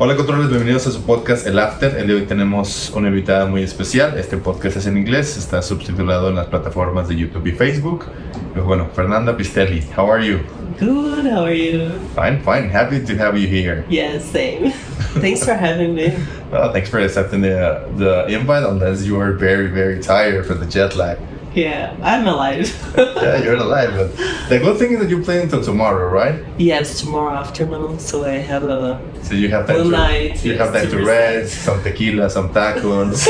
Hola controles, bienvenidos a su podcast El After. El de hoy tenemos una invitada muy especial. Este podcast es en inglés, está subtitulado en las plataformas de YouTube y Facebook. Pues bueno, Fernanda Pistelli, how are you? Good, how are you? Fine. Happy to have you here. Yeah, same. Thanks for having me. Thanks for accepting the invite, unless you are very tired from the jet lag. Yeah, I'm alive. Yeah, you're alive, but the good thing is that you're playing until tomorrow, right? Yes, tomorrow afternoon, so I have a So you have time full night. You have time to rest, some tequila, some tacos.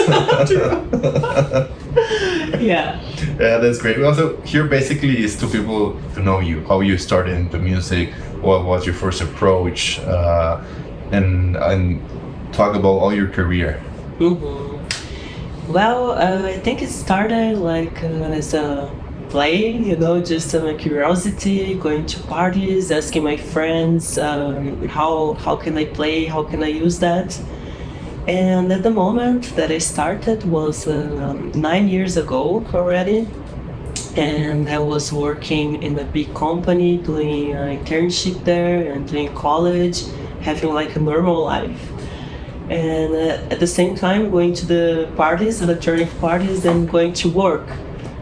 Yeah. Yeah, that's great. Also, here basically is to people to know you, how you started into music, what was your first approach, and talk about all your career. Mm-hmm. Well, I think it started like as a play, just my curiosity, going to parties, asking my friends how can I play, how can I use that. And at the moment that I started was 9 years ago already, and I was working in a big company, doing an internship there and doing college, having like a normal life. And at the same time going to the parties, electronic parties, and going to work.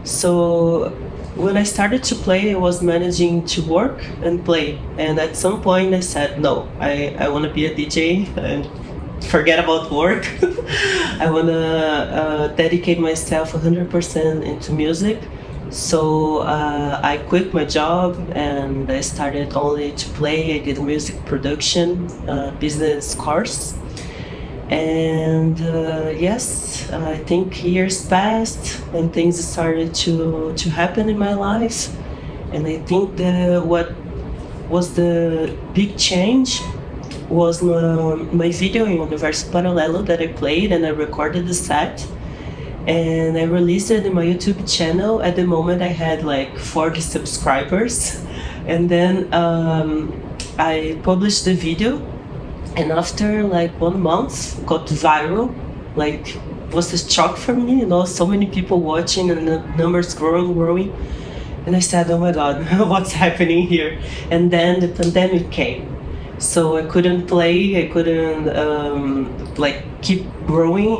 So when I started to play, I was managing to work and play. And at some point I said, no, I want to be a DJ and forget about work. I want to dedicate myself 100% into music. So I quit my job and I started only to play. I did a music production business course. And yes, I think years passed and things started to happen in my life. And I think what was the big change was my video in Universo Paralelo that I played, and I recorded the set. And I released it in my YouTube channel. At the moment I had like 40 subscribers. And then I published the video. And after like 1 month, got viral. Like, it was a shock for me, so many people watching and the numbers growing. And I said, oh my God, what's happening here? And then the pandemic came. So I couldn't play, I couldn't keep growing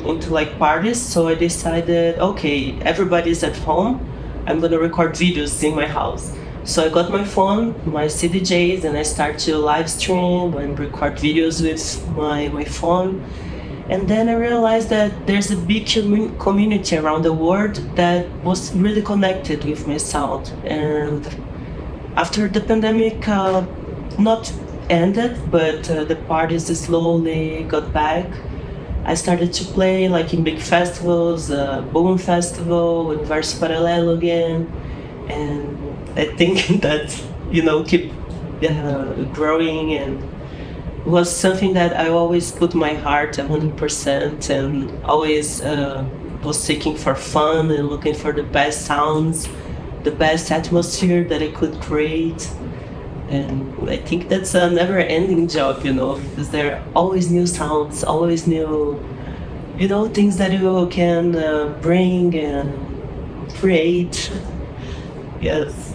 into like parties. So I decided, okay, everybody's at home. I'm gonna record videos in my house. So I got my phone, my CDJs, and I started to live stream and record videos with my phone. And then I realized that there's a big community around the world that was really connected with my sound. And after the pandemic not ended, but the parties slowly got back, I started to play like in big festivals, Boom Festival, Universo Paralelo again. And I think that, keep growing, and it was something that I always put my heart 100% and always was seeking for fun and looking for the best sounds, the best atmosphere that I could create. And I think that's a never-ending job, because there are always new sounds, always new, things that you can bring and create. Yes.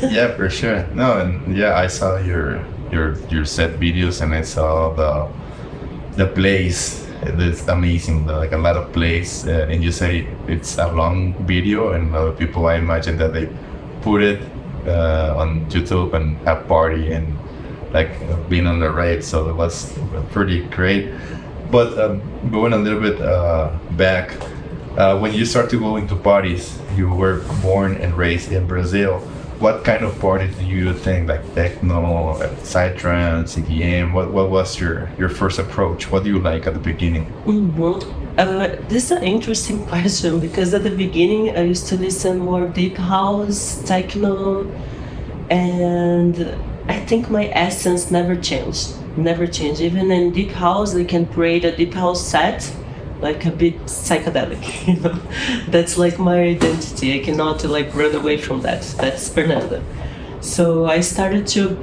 Yeah, for sure. No, and yeah, I saw your set videos, and I saw the plays. It's amazing, like a lot of plays. And you say it's a long video, and a lot of people, I imagine that they put it on YouTube and have party and like being on the raid. So it was pretty great. But going a little bit back, when you start to go into parties, you were born and raised in Brazil. What kind of parties do you think, like techno, psytrance, Sigue? What was your first approach? What do you like at the beginning? Mm-hmm. This is an interesting question, because at the beginning I used to listen more deep house, techno, and I think my essence never changed. Even in deep house, we can create a deep house set, like a bit psychedelic, That's like my identity. I cannot run away from that. That's Fernanda. So I started to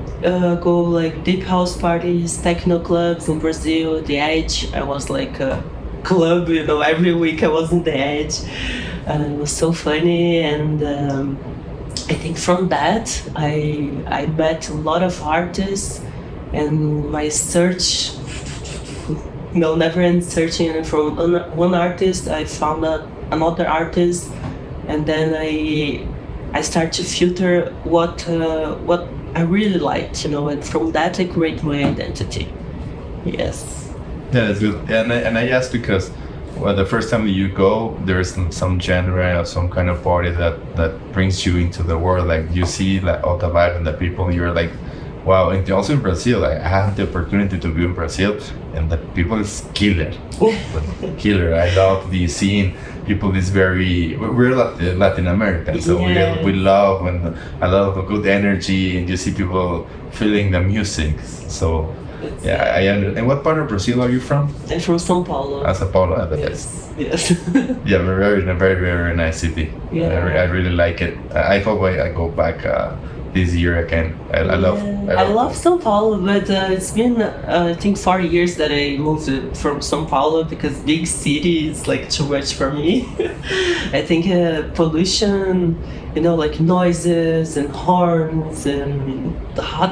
go like deep house parties, techno clubs in Brazil, The Edge. I was like a club, every week I was in The Edge. And it was so funny. And I think from that, I met a lot of artists, and my search never end searching from one artist. I found another artist, and then I start to filter what I really liked, and from that I create my identity. Yes. Yeah, that's good. And I asked because, well, the first time you go, there's some genre or some kind of party that brings you into the world. Like you see like all the vibe and the people, you're like, wow. And also in Brazil, like, I had the opportunity to be in Brazil, and the people is killer. Killer. I love the scene. People is we're Latin American, so Yeah. we love and a lot of good energy, and you see people feeling the music. So yeah, I understand. And what part of Brazil are you from? I'm from São Paulo. São Paulo, Yes. Yes. yeah, very nice city. Yeah. I really like it. I hope I go back this year again. I love São Paulo, but it's been I think 4 years that I moved from São Paulo because big city is like too much for me. I think pollution, like noises and horns and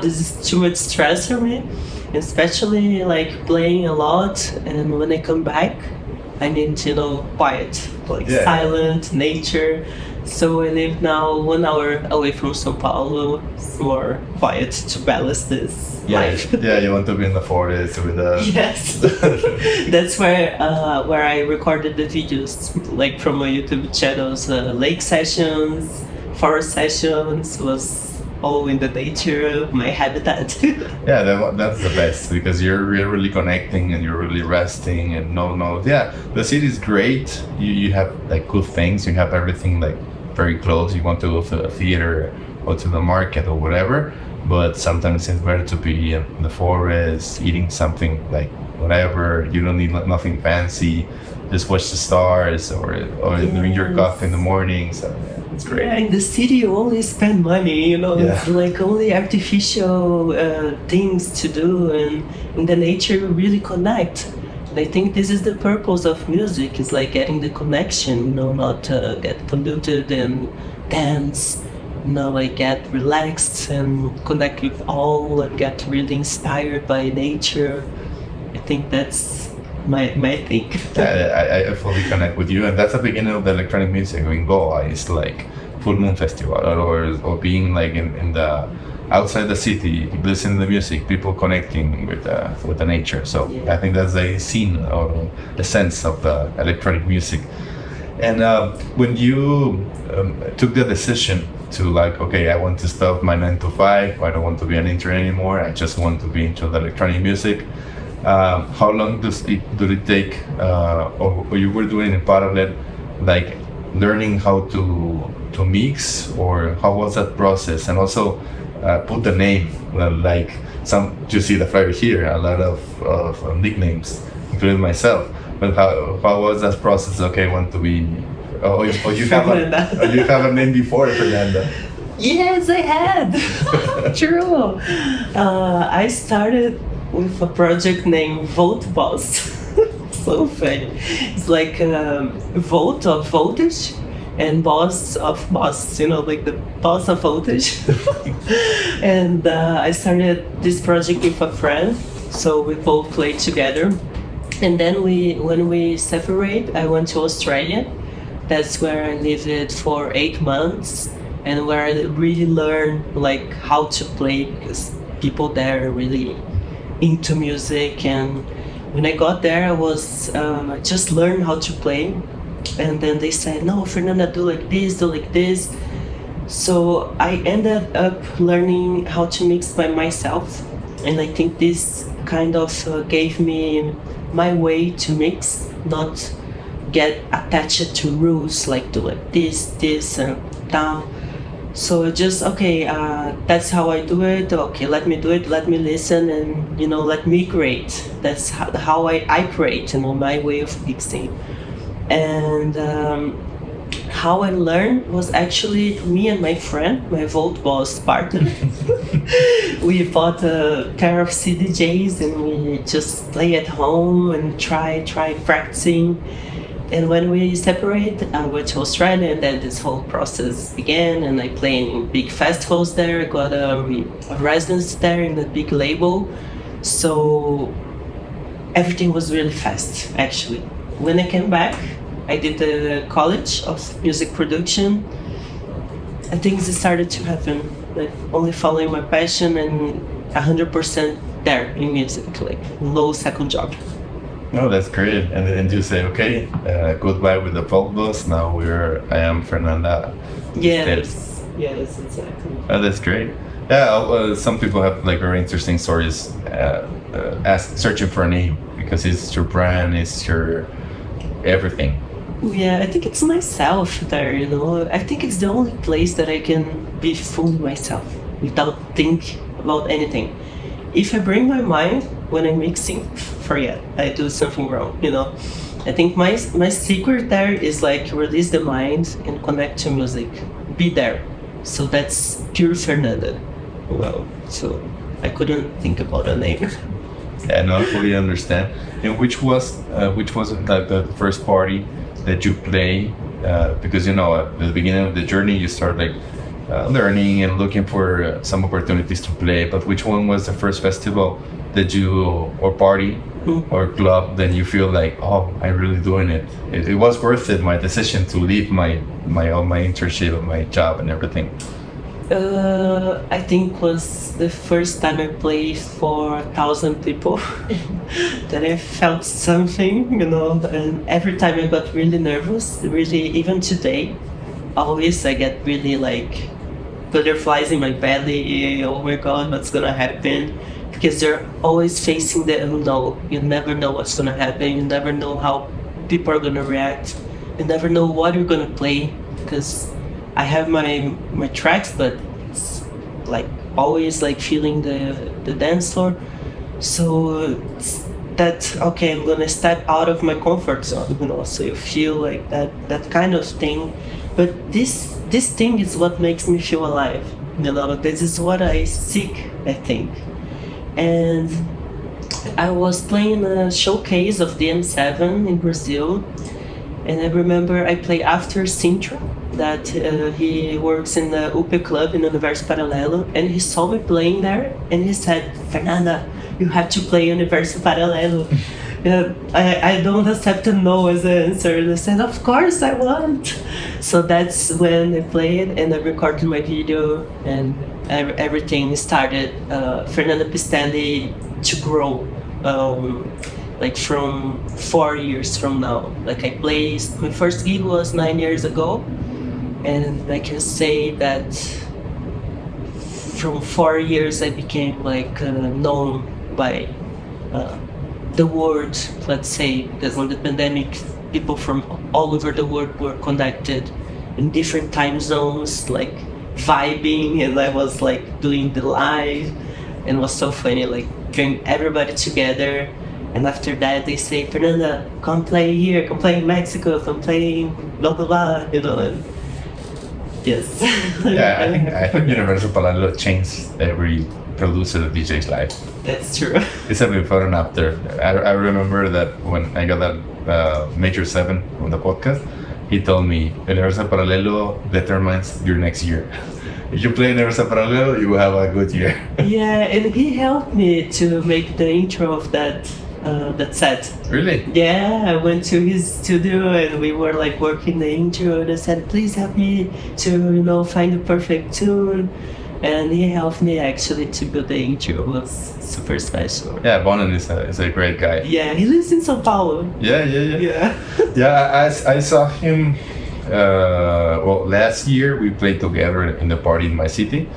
this is too much stress for me, especially like playing a lot, and when I come back I need quiet, like silent nature. So I live now 1 hour away from São Paulo. It's more quiet to balance this life. Yeah, you want to be in the forest with the... Yes. That's where I recorded the videos, like from my YouTube channels. Lake sessions, forest sessions, was all in the nature, my habitat. Yeah, that's the best, because you're really connecting and you're really resting and yeah, the city is great. You have like good things, you have everything like very close. You want to go to a theater or to the market or whatever, but sometimes it's better to be in the forest, eating something like whatever. You don't need nothing fancy. Just watch the stars or drink your coffee in the morning. So yeah, it's great. Yeah, in the city you only spend money, It's like only artificial things to do, and in the nature you really connect. And I think this is the purpose of music, is like getting the connection, not get polluted and dance, like get relaxed and connect with all and get really inspired by nature. I think that's my thing. I fully connect with you, and that's the beginning of the electronic music in Goa. It's like Full Moon Festival or being like in the outside the city, listening to the music, people connecting with the nature. So I think that's the scene or the sense of the electronic music. And when you took the decision to like, okay, I want to stop my 9 to 5, I don't want to be an intern anymore, I just want to be into the electronic music. How long did it take, or you were doing in parallel, like learning how to mix, or how was that process? And also put the name, like you see the flyer here, a lot of nicknames, including myself. But how was that process? Okay, I want to be, or you have a name before Fernanda. Yes, I had. True. I started with a project named Volt Boss. So funny. It's like volt of voltage and boss of boss, like the boss of voltage. And I started this project with a friend, so we both played together. And then when we separate, I went to Australia. That's where I lived for 8 months, and where I really learned like how to play, because people there are really into music. And when I got there, I was just learned how to play, and then they said, no, Fernanda, do like this. So I ended up learning how to mix by myself, and I think this kind of gave me my way to mix, not get attached to rules, like do like this and down. So just, okay, that's how I do it. Okay, let me do it. Let me listen, and let me create. That's how I create. My way of mixing. And how I learned was actually me and my friend, my Volt Boss partner. We bought a pair of CDJs and we just play at home and try practicing. And when we separated, I went to Australia, and then this whole process began, and I played in big festivals there. I got a residence there in a big label. So everything was really fast, actually. When I came back, I did the college of music production, and things started to happen, like only following my passion and 100% there in music, like no second job. Oh, that's great. And then you say, okay, goodbye with the folk bus. Now I am Fernanda. Yes, yes, exactly. Oh, that's great. Yeah, some people have like very interesting stories searching for a name because it's your brand, it's your everything. Yeah, I think it's myself there, you know. I think it's the only place that I can be fully myself without thinking about anything. If I bring my mind when I'm mixing, forget, I do something wrong, you know. I think my secret there is like release the mind and connect to music. Be there. So that's pure Fernanda. Well, so I couldn't think about a name. Yeah, no, I fully understand. And which was the first party that you play? Because you know, at the beginning of the journey, you start like learning and looking for some opportunities to play. But which one was the first festival that you or party or club that you feel like, oh, I'm really doing it? It was worth it. My decision to leave my internship and my job and everything. I think was the first time I played for 1,000 people that I felt something, you know, and every time I got really nervous, really, even today, always I get really like butterflies in my belly, oh my God, what's gonna happen? Because they're always facing the unknown. You never know what's gonna happen, you never know how people are gonna react, you never know what you're gonna play, because I have my tracks, but it's like always like feeling the dance floor. So it's that, okay, I'm gonna step out of my comfort zone, you know, so you feel like that kind of thing. But this thing is what makes me feel alive, you know, this is what I seek, I think. And I was playing a showcase of the M7 in Brazil, and I remember I played after Sintra, that he works in the UP Club in Universo Paralelo, and he saw me playing there, and he said, Fernanda, you have to play Universo Paralelo. I don't accept a no as an answer. And I said, of course I want. So that's when I played, and I recorded my video, and everything started. Fernanda Pistelli to grow. Like from 4 years from now. Like I played, my first gig was 9 years ago, and I can say that from 4 years I became like known by the world, let's say, because on the pandemic people from all over the world were connected in different time zones, like vibing, and I was like doing the live, and it was so funny, like bring everybody together. And after that, they say, Fernanda, come play here, come play in Mexico, come play in blah, blah, blah, you know, and yes. Yeah, I think Universal Paralelo changed every producer of DJ's life. That's true. It's a before and after. I remember that when I got that Major 7 on the podcast, he told me, Universal Paralelo determines your next year. If you play Universal Paralelo, you will have a good year. Yeah, and he helped me to make the intro of that set. Really? Yeah, I went to his studio and we were like working the intro, and I said, please help me to, you know, find the perfect tune. And he helped me actually to build the intro. It was super special. Yeah, Bonan is a great guy. Yeah, he lives in São Paulo. Yeah. Yeah, I saw him, well, last year we played together in the party in my city.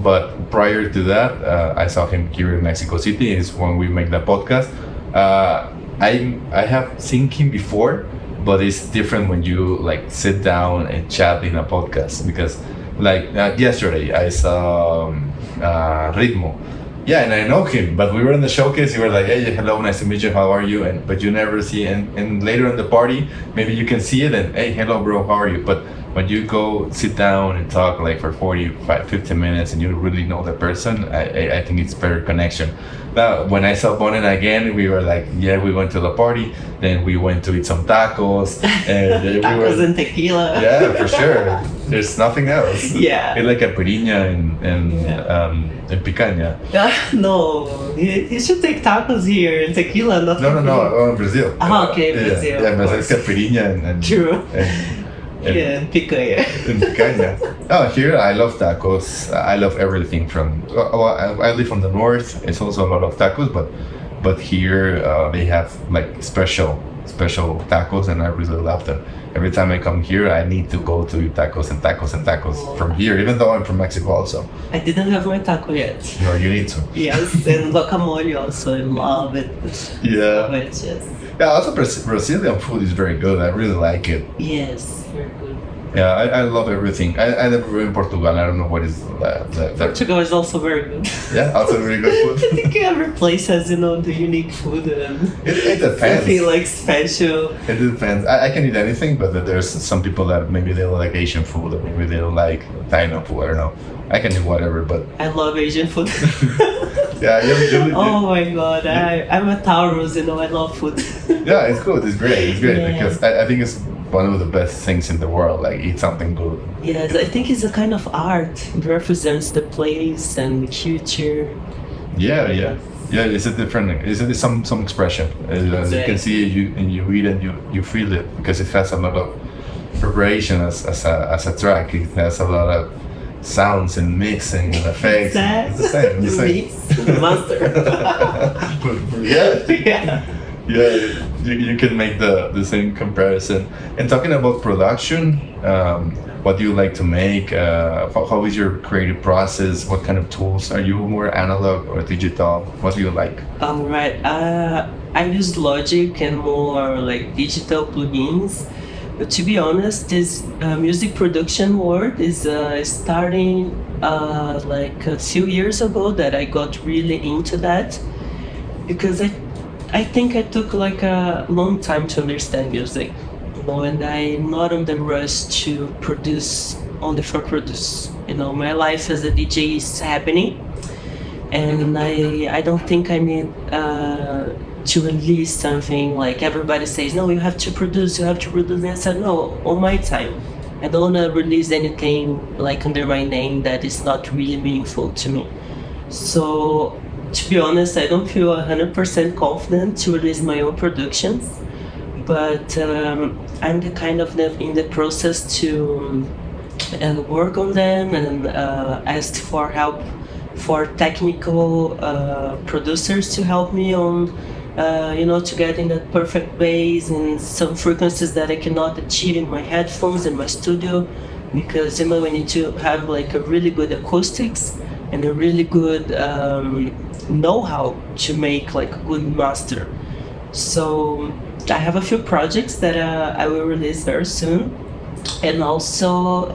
But prior to that, I saw him here in Mexico City. Is when we make the podcast. I have seen him before, but it's different when you like sit down and chat in a podcast, because like yesterday I saw Ritmo. Yeah, and I know him, but we were in the showcase. You were like, hey, hello, nice to meet you, how are you? But you never see, and later in the party, maybe you can see it and, hey, hello, bro, how are you? But when you go sit down and talk like for 45, 50 minutes and you really know the person, I think it's better connection. Now, when I saw Bonin again, we were like, yeah, we went to the party, then we went to eat some tacos, and Tacos and tequila. yeah, for sure. There's nothing else. Yeah. It's like a pirinha and picanha. No, you should take tacos here and tequila, not No, in Brazil. Ah, okay, Yeah, Brazil. Yeah, Brazil is caipirinha and True. and Yeah, picanha. and picanha. Oh, here I love tacos. I love everything from. Well, I live from the north. It's also a lot of tacos, but here they have like special tacos, and I really love them. Every time I come here, I need to go to tacos and tacos and tacos from here, even though I'm from Mexico also. I didn't have my taco yet. No, you need to. Yes, and guacamole also. I love it. Yeah. Love it, yes. Yeah, also Brazilian food is very good. I really like it. Yes, very good. Yeah, I love everything. I never been in Portugal. I don't know what is the Portugal is also very good. Yeah, also very good I food. think every place has, the unique food and It depends. something like special. It depends. I can eat anything, but there's some people that maybe they don't like Asian food, or maybe they don't like Thailand food. I don't know. I can eat whatever, but I love Asian food. yeah, Oh my god, I'm a Taurus, I love food. yeah, it's good. It's great. It's great Yeah. because I think it's one of the best things in the world. Like eat something good. Yes, I think it's a kind of art. It represents the place and the culture. Yeah. It's a different. It's some expression. You can see it, you read it, you feel it because it has a lot of preparation as a track. It has a lot of sounds and mixing and effects. It's the same. It's the same. Mix, master. Yeah. Yeah. You can make the same comparison. And talking about production, what do you like to make? How is your creative process? What kind of tools are you more analog or digital? What do you like? Right. I use Logic and more like digital plugins. But to be honest, this music production world is starting like a few years ago that I got really into that because I think I took like a long time to understand music, and I'm not on the rush to produce only for produce. My life as a DJ is happening, and I don't think I need to release something like everybody says, no, you have to produce. And I said, no, on my time. I don't want to release anything like under my name that is not really meaningful to me. So, to be honest, I don't feel 100% confident to release my own productions, but I'm the kind of in the process to work on them and ask for help for technical producers to help me on, to get in that perfect bass and some frequencies that I cannot achieve in my headphones in my studio, because we need to have like a really good acoustics and a really good know-how to make like a good master. So I have a few projects that I will release very soon, and also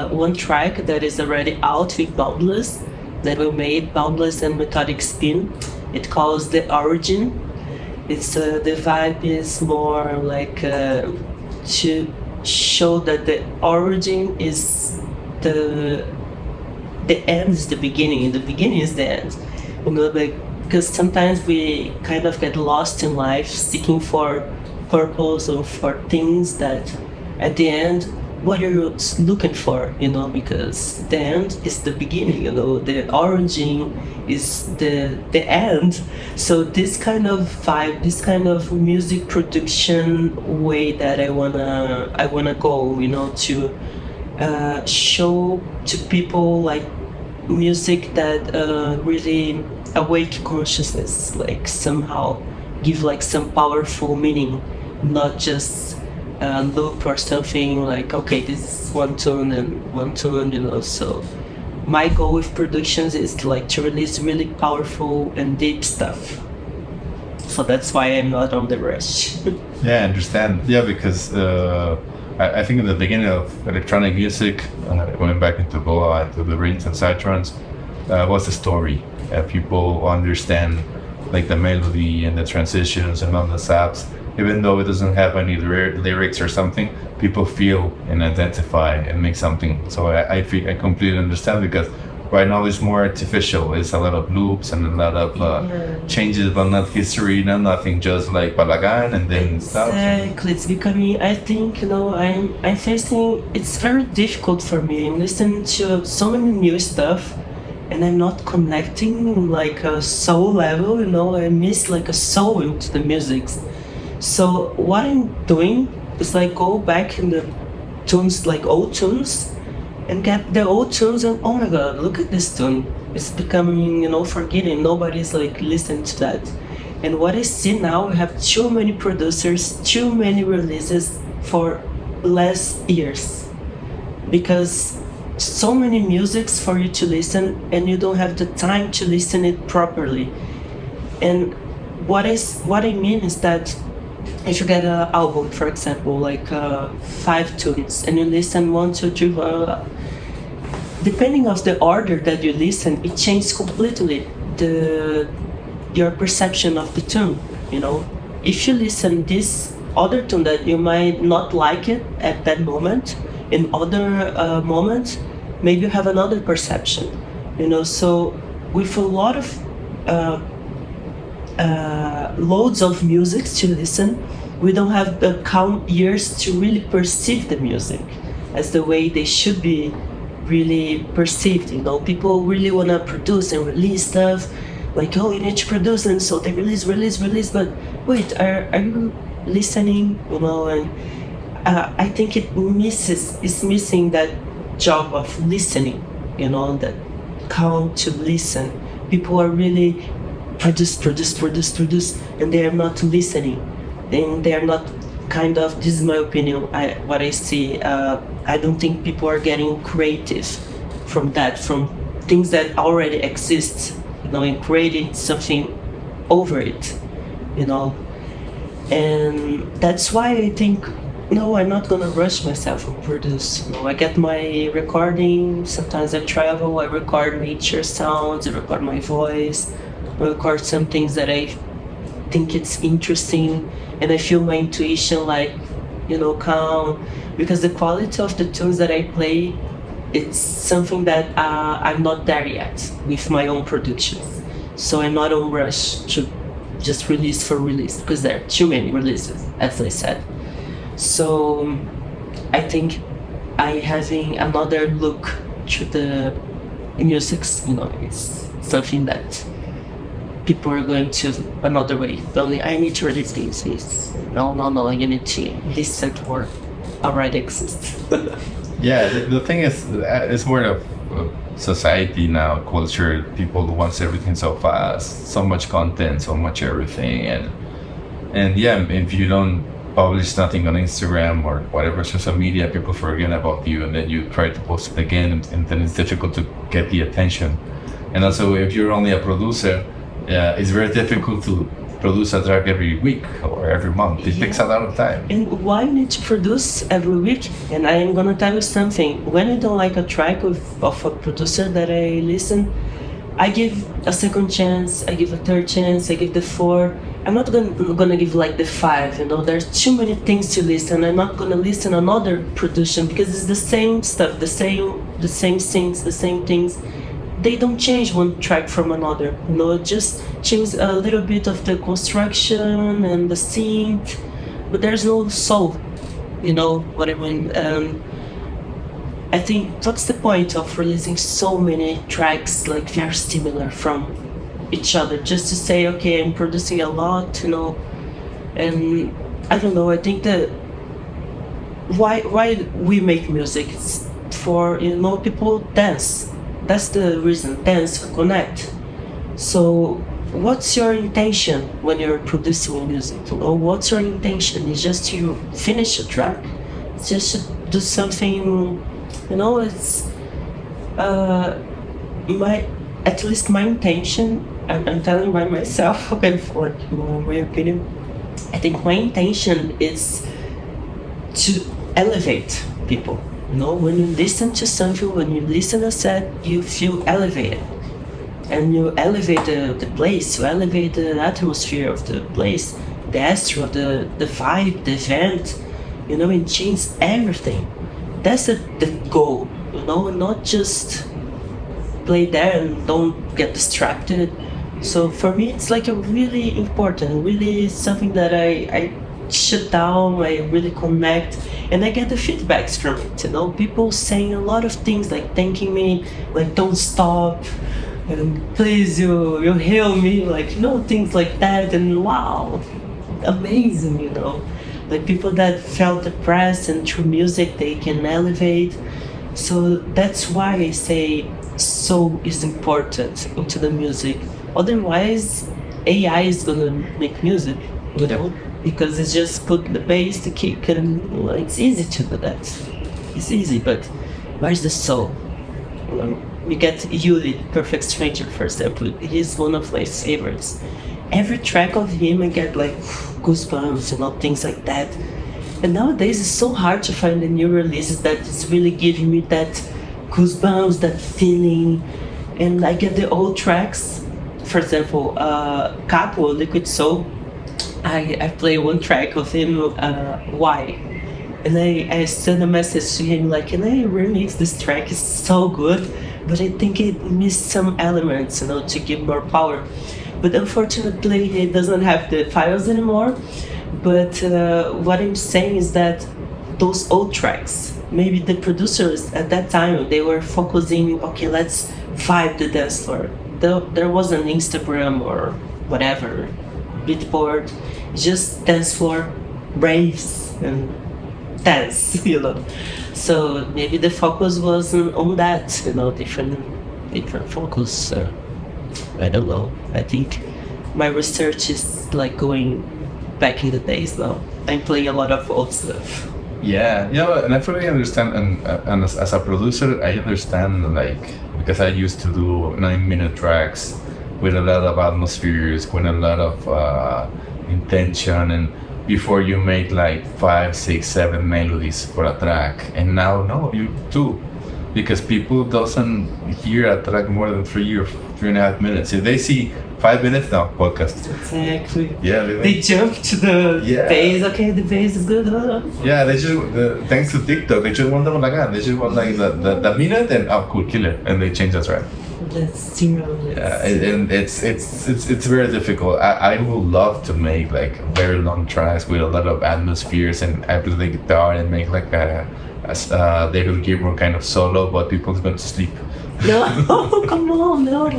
one track that is already out with Boundless that we made, Boundless and Methodic Spin. It calls The Origin. It's the vibe is more like to show that the origin is the end is the beginning, and the beginning is the end. Because sometimes we kind of get lost in life seeking for purpose or for things that at the end, what are you looking for, because the end is the beginning, the origin is the end. So this kind of vibe, this kind of music production way that I wanna go, to show to people like music that really awake consciousness, like somehow give like some powerful meaning, not just loop or something like, okay, this is one tone and one tone, so my goal with productions is like to release really powerful and deep stuff. So that's why I'm not on the rush. Yeah, I understand. Yeah, because I think in the beginning of electronic music, going back into Boa, into the rings and sidetrons, was the story. People understand like the melody and the transitions and all the saps. Even though it doesn't have any lyrics or something, people feel and identify and make something. So I completely understand, because right now it's more artificial. It's a lot of loops and a lot of changes, but not history, no nothing, just like balagan and then stuff. Exactly, it's becoming. I think I'm facing. It's very difficult for me. I'm listening to so many new stuff, and I'm not connecting like a soul level. I miss like a soul into the music. So what I'm doing is like go back in the tunes, like old tunes, and get the old tunes, and oh my god, look at this tune. It's becoming, forgetting. Nobody's like listening to that. And what I see now, we have too many producers, too many releases for less years. Because so many musics for you to listen, and you don't have the time to listen it properly. And what I mean is that if you get an album, for example, like 5 tunes, and you listen 1, 2, 3, depending of the order that you listen, it changes completely your perception of the tune. If you listen this other tune that you might not like it at that moment, in other moments, maybe you have another perception. So with a lot of loads of music to listen, we don't have the calm ears to really perceive the music as the way they should be really perceived. People really want to produce and release stuff, like, oh, you need to produce, and so they release, but wait, are you listening? And I think it's missing that job of listening, that calm to listen. People are really produce, and they are not listening, and they are not this is my opinion, what I see. I don't think people are getting creative from things that already exist, and creating something over it, and that's why I think, I'm not gonna rush myself and produce. I get my recording, sometimes I travel, I record nature sounds, I record my voice, I record some things that I think it's interesting, and I feel my intuition like, calm, because the quality of the tunes that I play, it's something that I'm not there yet with my own productions. So I'm not on rush to just release for release, because there are too many releases, as I said. So I think I having another look to the music, it's something that people are going to another way. Only I need to release this. No, you need to listen to what already exists. Yeah, the thing is, it's more of society now, culture. People wants everything so fast, so much content, so much everything, and yeah, if you don't publish nothing on Instagram or whatever social media, people forget about you, and then you try to post it again, and then it's difficult to get the attention. And also, if you're only a producer, it's very difficult to produce a track every week or every month. It takes a lot of time. And why need to produce every week? And I'm gonna tell you something. When I don't like a track of a producer that I listen, I give a second chance, I give a third chance, I give the 4. I'm not gonna give like the 5. There's too many things to listen. I'm not gonna listen another production, because it's the same stuff, the same things, the same things. They don't change one track from another, just change a little bit of the construction and the synth, but there's no soul, what I mean. I think what's the point of releasing so many tracks like very similar from each other, just to say, okay, I'm producing a lot, and I don't know, I think that why we make music, it's for, people dance. That's the reason, dance, connect. So what's your intention when you're producing music? Or what's your intention? It's just to finish a track? It's just to do something, it's at least my intention, I'm telling by myself, okay, for my opinion, I think my intention is to elevate people. When you listen to something, when you listen to a set, you feel elevated. And you elevate the place, you elevate the atmosphere of the place, the astral, the vibe, the event, and change everything. That's the goal, not just play there and don't get distracted. So for me, it's like a really important, really something that I shut down, I really connect, and I get the feedbacks from it. You know, people saying a lot of things like thanking me, like don't stop, and please you heal me, like things like that. And wow, amazing, like people that felt depressed and through music they can elevate. So that's why I say soul is important into the music. Otherwise, AI is gonna make music, because it's just put the bass, the kick, and it's easy to do that. It's easy, but where's the soul? You get Yuri, Perfect Stranger, for example. He's one of my favorites. Every track of him, I get like goosebumps, things like that. And nowadays, it's so hard to find the new releases that is really giving me that goosebumps, that feeling. And I get the old tracks. For example, Capo, Liquid Soul, I play one track of him, Why? And I send a message to him like, can I remix this track? It's so good, but I think it missed some elements, to give more power. But unfortunately, he doesn't have the files anymore. But what I'm saying is that those old tracks, maybe the producers at that time, they were focusing, okay, let's vibe the dance floor. There wasn't Instagram or whatever, Beatport, just dance floor, raves, and dance, So maybe the focus was on that, different focus. I don't know. I think my research is like going back in the days now. I'm playing a lot of old stuff. Yeah, and I fully understand. And as a producer, I understand, because I used to do 9-minute tracks with a lot of atmospheres, with a lot of intention, and before you make like 5, 6, 7 melodies for a track, and now no, you do, because people doesn't hear a track more than 3 or 3.5 minutes. If they see 5 minutes, now podcast. Exactly. Yeah, they jump to the bass. Okay, the bass is good. Yeah, they just thanks to TikTok, they just want them like that. They just want like the minute and cool, killer, and they change the track. That's zero. Yeah, and it's very difficult. I would love to make like very long tracks with a lot of atmospheres, and I play the guitar and make like a David Gilmour kind of solo, but people's going to sleep. No, come on, no.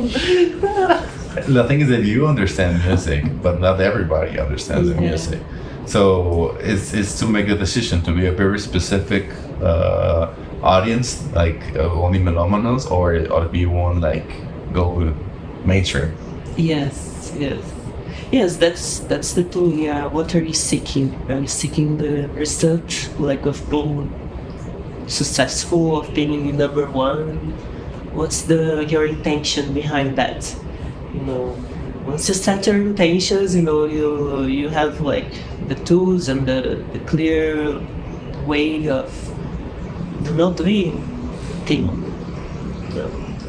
The thing is that you understand music, but not everybody understands the music. So it's to make a decision to be a very specific audience, like only melómanos, or do you want like go mainstream? Yes. That's the thing. Yeah, what are you seeking? Are you seeking the result, like of being successful, of being number one? What's your intention behind that? Once you set your intentions, you have like the tools and the clear way of doing thing.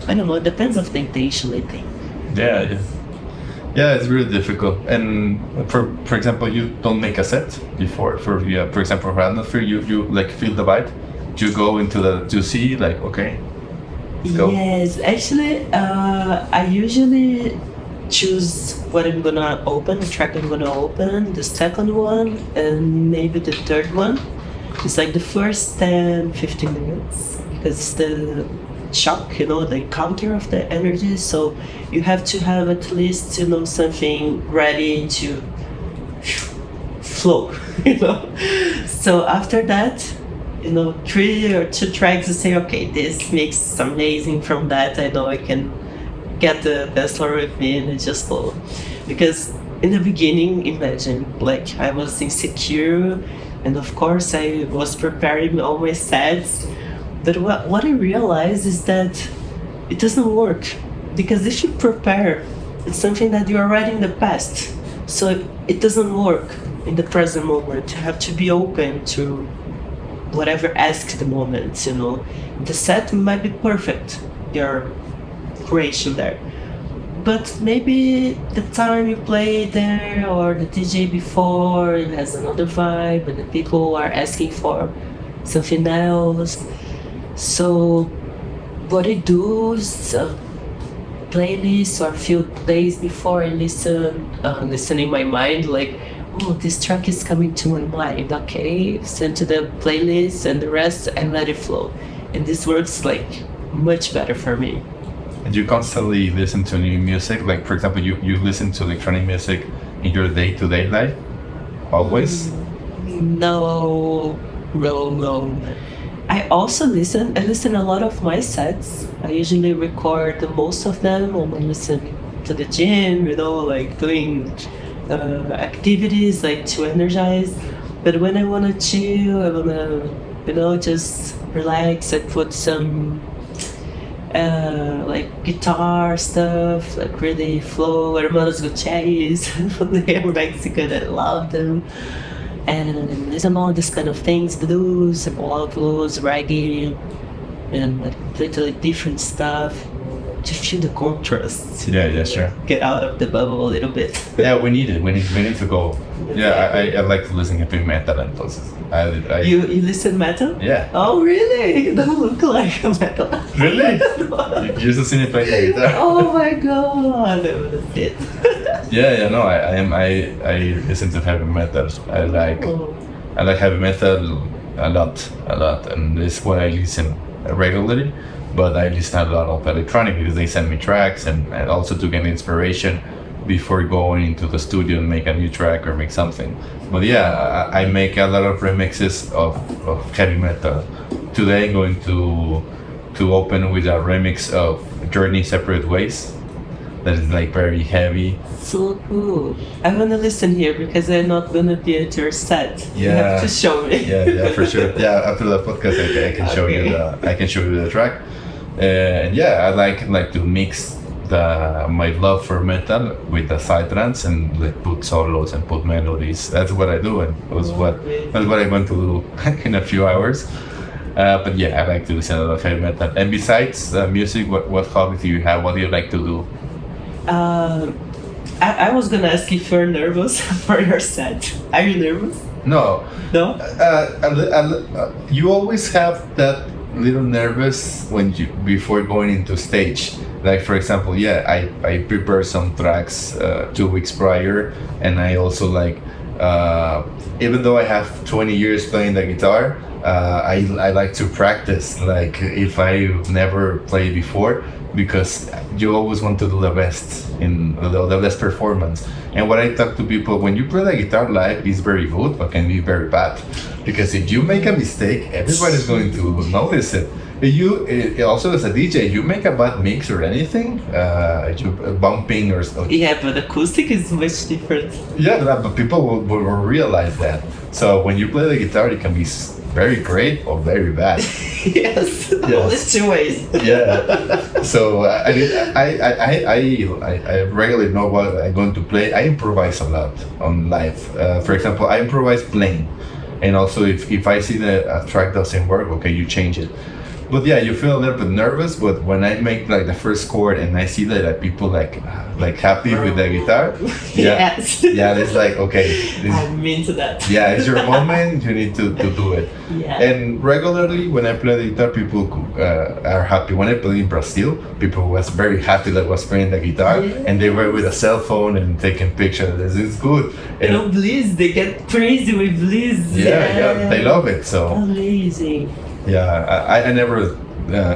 I don't know, it depends on the intention, I think. Yeah, it's really difficult. And for example, you don't make a set before. For example, for atmosphere, you like feel the vibe. You go to see like, okay, let's go. Yes, actually, I usually choose what I'm gonna open, the track I'm gonna open, the second one, and maybe the third one. It's like the first 10, 15 minutes, because it's the shock, the counter of the energy. So you have to have at least, something ready to flow, So after that, 3 or 2 tracks, you say, okay, this makes amazing. From that, I know I can get the best floor with me and just flow. Because in the beginning, imagine, like I was insecure, and of course I was preparing all my sets. But what I realized is that it doesn't work, because if you prepare, it's something that you are already in the past. So it doesn't work in the present moment. You have to be open to whatever asks the moment, The set might be perfect, your creation there. But maybe the time you play there, or the DJ before, it has another vibe, and the people are asking for something else. So what I do is playlists or few days before I listen in my mind, like, oh, this track is coming to my mind. Okay, send to the playlist and the rest, and let it flow. And this works like much better for me. And you constantly listen to new music. Like, for example, you listen to electronic music in your day-to-day life? Always? No. I also listen. I listen a lot of my sets. I usually record the most of them when I listen to the gym, like doing activities like to energize. But when I wanna chill, I wanna, just relax. I put some like guitar stuff, like really flow, hermanos Gutierrez, they are Mexican, I love them. And listen all this kind of things, blues, blues, reggae, and like completely different stuff. To feel the contrast. Yeah, sure. Get out of the bubble a little bit. Yeah, we need it. We need to go. Yeah, I like to listen to metal and entonces. You listen metal? Yeah. Oh really? You don't look like a metal. Really? You used to see me play the guitar. Oh my god, that's it. Yeah, no, I listen to heavy metal. I like heavy metal a lot, and it's what I listen regularly. But I listen a lot of electronic because they send me tracks and also to get inspiration before going into the studio and make a new track or make something. But yeah, I make a lot of remixes of heavy metal. Today I'm going to open with a remix of Journey Separate Ways. That is like very heavy. So cool. I'm gonna listen here because I'm not gonna be at your set. Yeah. You have to show me. Yeah, for sure. Yeah, after the podcast I can show you the track. And yeah, I like to mix my love for metal with the psytrance and like put solos and put melodies. That's what I do, and that's what I'm going to do in a few hours. But yeah, I like to listen to heavy metal. And besides music, what hobbies do you have? What do you like to do? I was gonna ask if you're nervous for your set. Are you nervous? No. No? You always have that little nervous before going into stage. Like for example, I prepare some tracks 2 weeks prior, and I also even though I have 20 years playing the guitar, I like to practice like if I never played before, because you always want to do the best in the best performance. And what I talk to people, when you play the guitar live, is very good but can be very bad, because if you make a mistake, everybody's going to notice it. Also as a DJ, you make a bad mix or anything, you bumping or yeah, but acoustic is much different. Yeah, but people will realize that. So when you play the guitar, it can be very great or very bad. Yes. There's 2 ways. Yeah. So I regularly know what I'm going to play. I improvise a lot on live. For example, I improvise playing, and also if I see that a track doesn't work, okay, you change it. But yeah, you feel a little bit nervous, but when I make like the first chord and I see that people like happy with the guitar, yeah, yes. Yeah, it's like okay, I'm into that. Yeah, it's your moment. You need to do it. Yeah. And regularly when I play the guitar, people are happy. When I played in Brazil, people was very happy that I was playing the guitar, and they were with a cell phone and taking pictures. It's good. And Bliss, they get crazy with Bliss. Yeah, they love it. So amazing. Yeah, I never.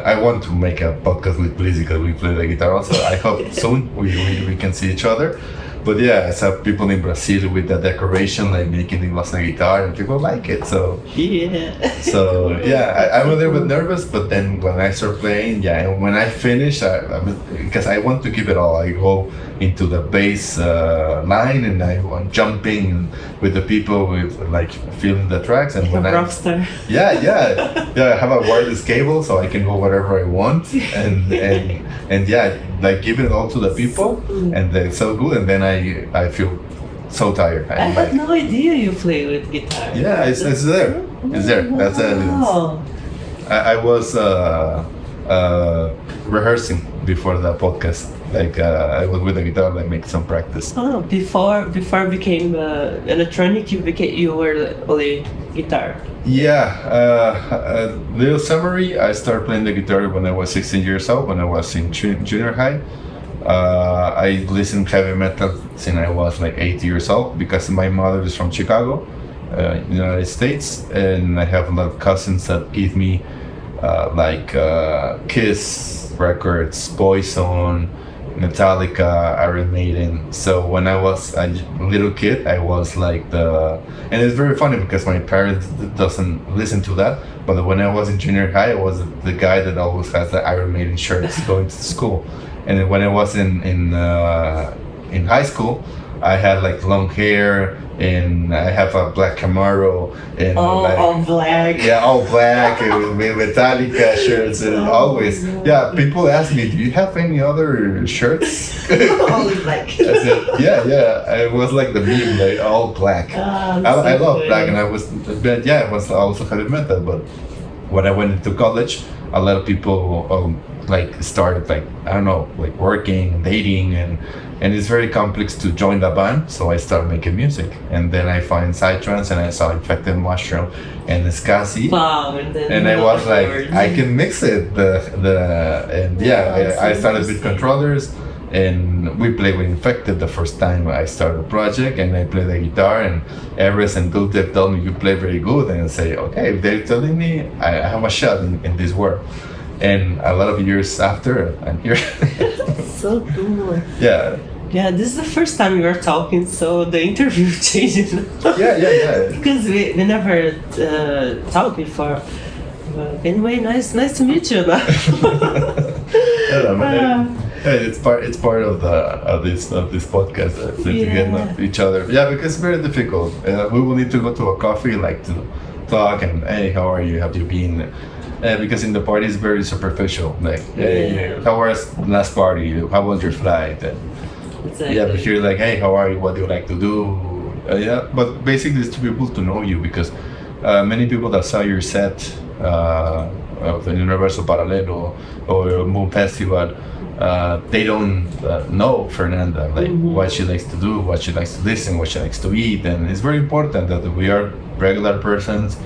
I want to make a podcast with Blizzy because we play the guitar also. I hope soon we can see each other. But yeah, I saw people in Brazil with the decoration, like making it was a guitar, and people like it. So yeah. So yeah, I'm a little bit nervous, but then when I start playing, and when I finish, because I want to give it all. I go into the bass line, and I'm jumping with the people with like feeling the tracks, and when a rock star. Yeah, I have a wireless cable, so I can go wherever I want, and like give it all to the people, and they're so good, and then I feel so tired. I had no idea you play with guitar. Yeah, it's there. It's there. That's evidence. I was rehearsing before the podcast. Like I was with the guitar, like make some practice. Oh, before it became electronic, you were only guitar. Yeah, little summary. I started playing the guitar when I was 16 years old, when I was in junior high. I listened heavy metal since I was like 8 years old because my mother is from Chicago, United States, and I have a lot of cousins that give me Kiss records, Poison, Metallica, Iron Maiden. So when I was a little kid, I was like and it's very funny because my parents doesn't listen to that. But when I was in junior high, I was the guy that always has the Iron Maiden shirts going to school. And then when I was in high school, I had like long hair and I have a black Camaro and all black. Yeah, all black and with Metallica shirts and always. Yeah, people ask me, do you have any other shirts? Only black. I said, yeah. It was like the meme, like all black. I love black, and I was also heavy metal. But when I went into college, a lot of people started I don't know, working, dating, and it's very complex to join the band. So I started making music, and then I find Psytrance, and I saw Infected Mushroom and Scasi. Wow! And I was like, I can mix it. I started with controllers, and we played with Infected the first time I started the project, and I played the guitar, and Everest and Dultep told me you play very good, and I say, okay, if they're telling me I have a shot in this world. And a lot of years after, I'm here. So cool. Yeah. Yeah, this is the first time we are talking, so the interview changed. Yeah. Because we never talked before. Anyway, nice to meet you. It's part of this podcast to get to know each other. Yeah, because it's very difficult. We will need to go to a coffee, to talk and hey, how are you? Have you been? Because in the party it's very superficial. Hey, how was last party? How was your flight? Exactly. Yeah, but here hey, how are you? What do you like to do? But basically it's to be able to know you, because many people that saw your set of the Universal Paralelo or Moon Festival, they don't know Fernanda, what she likes to do, what she likes to listen, what she likes to eat. And it's very important that we are regular persons,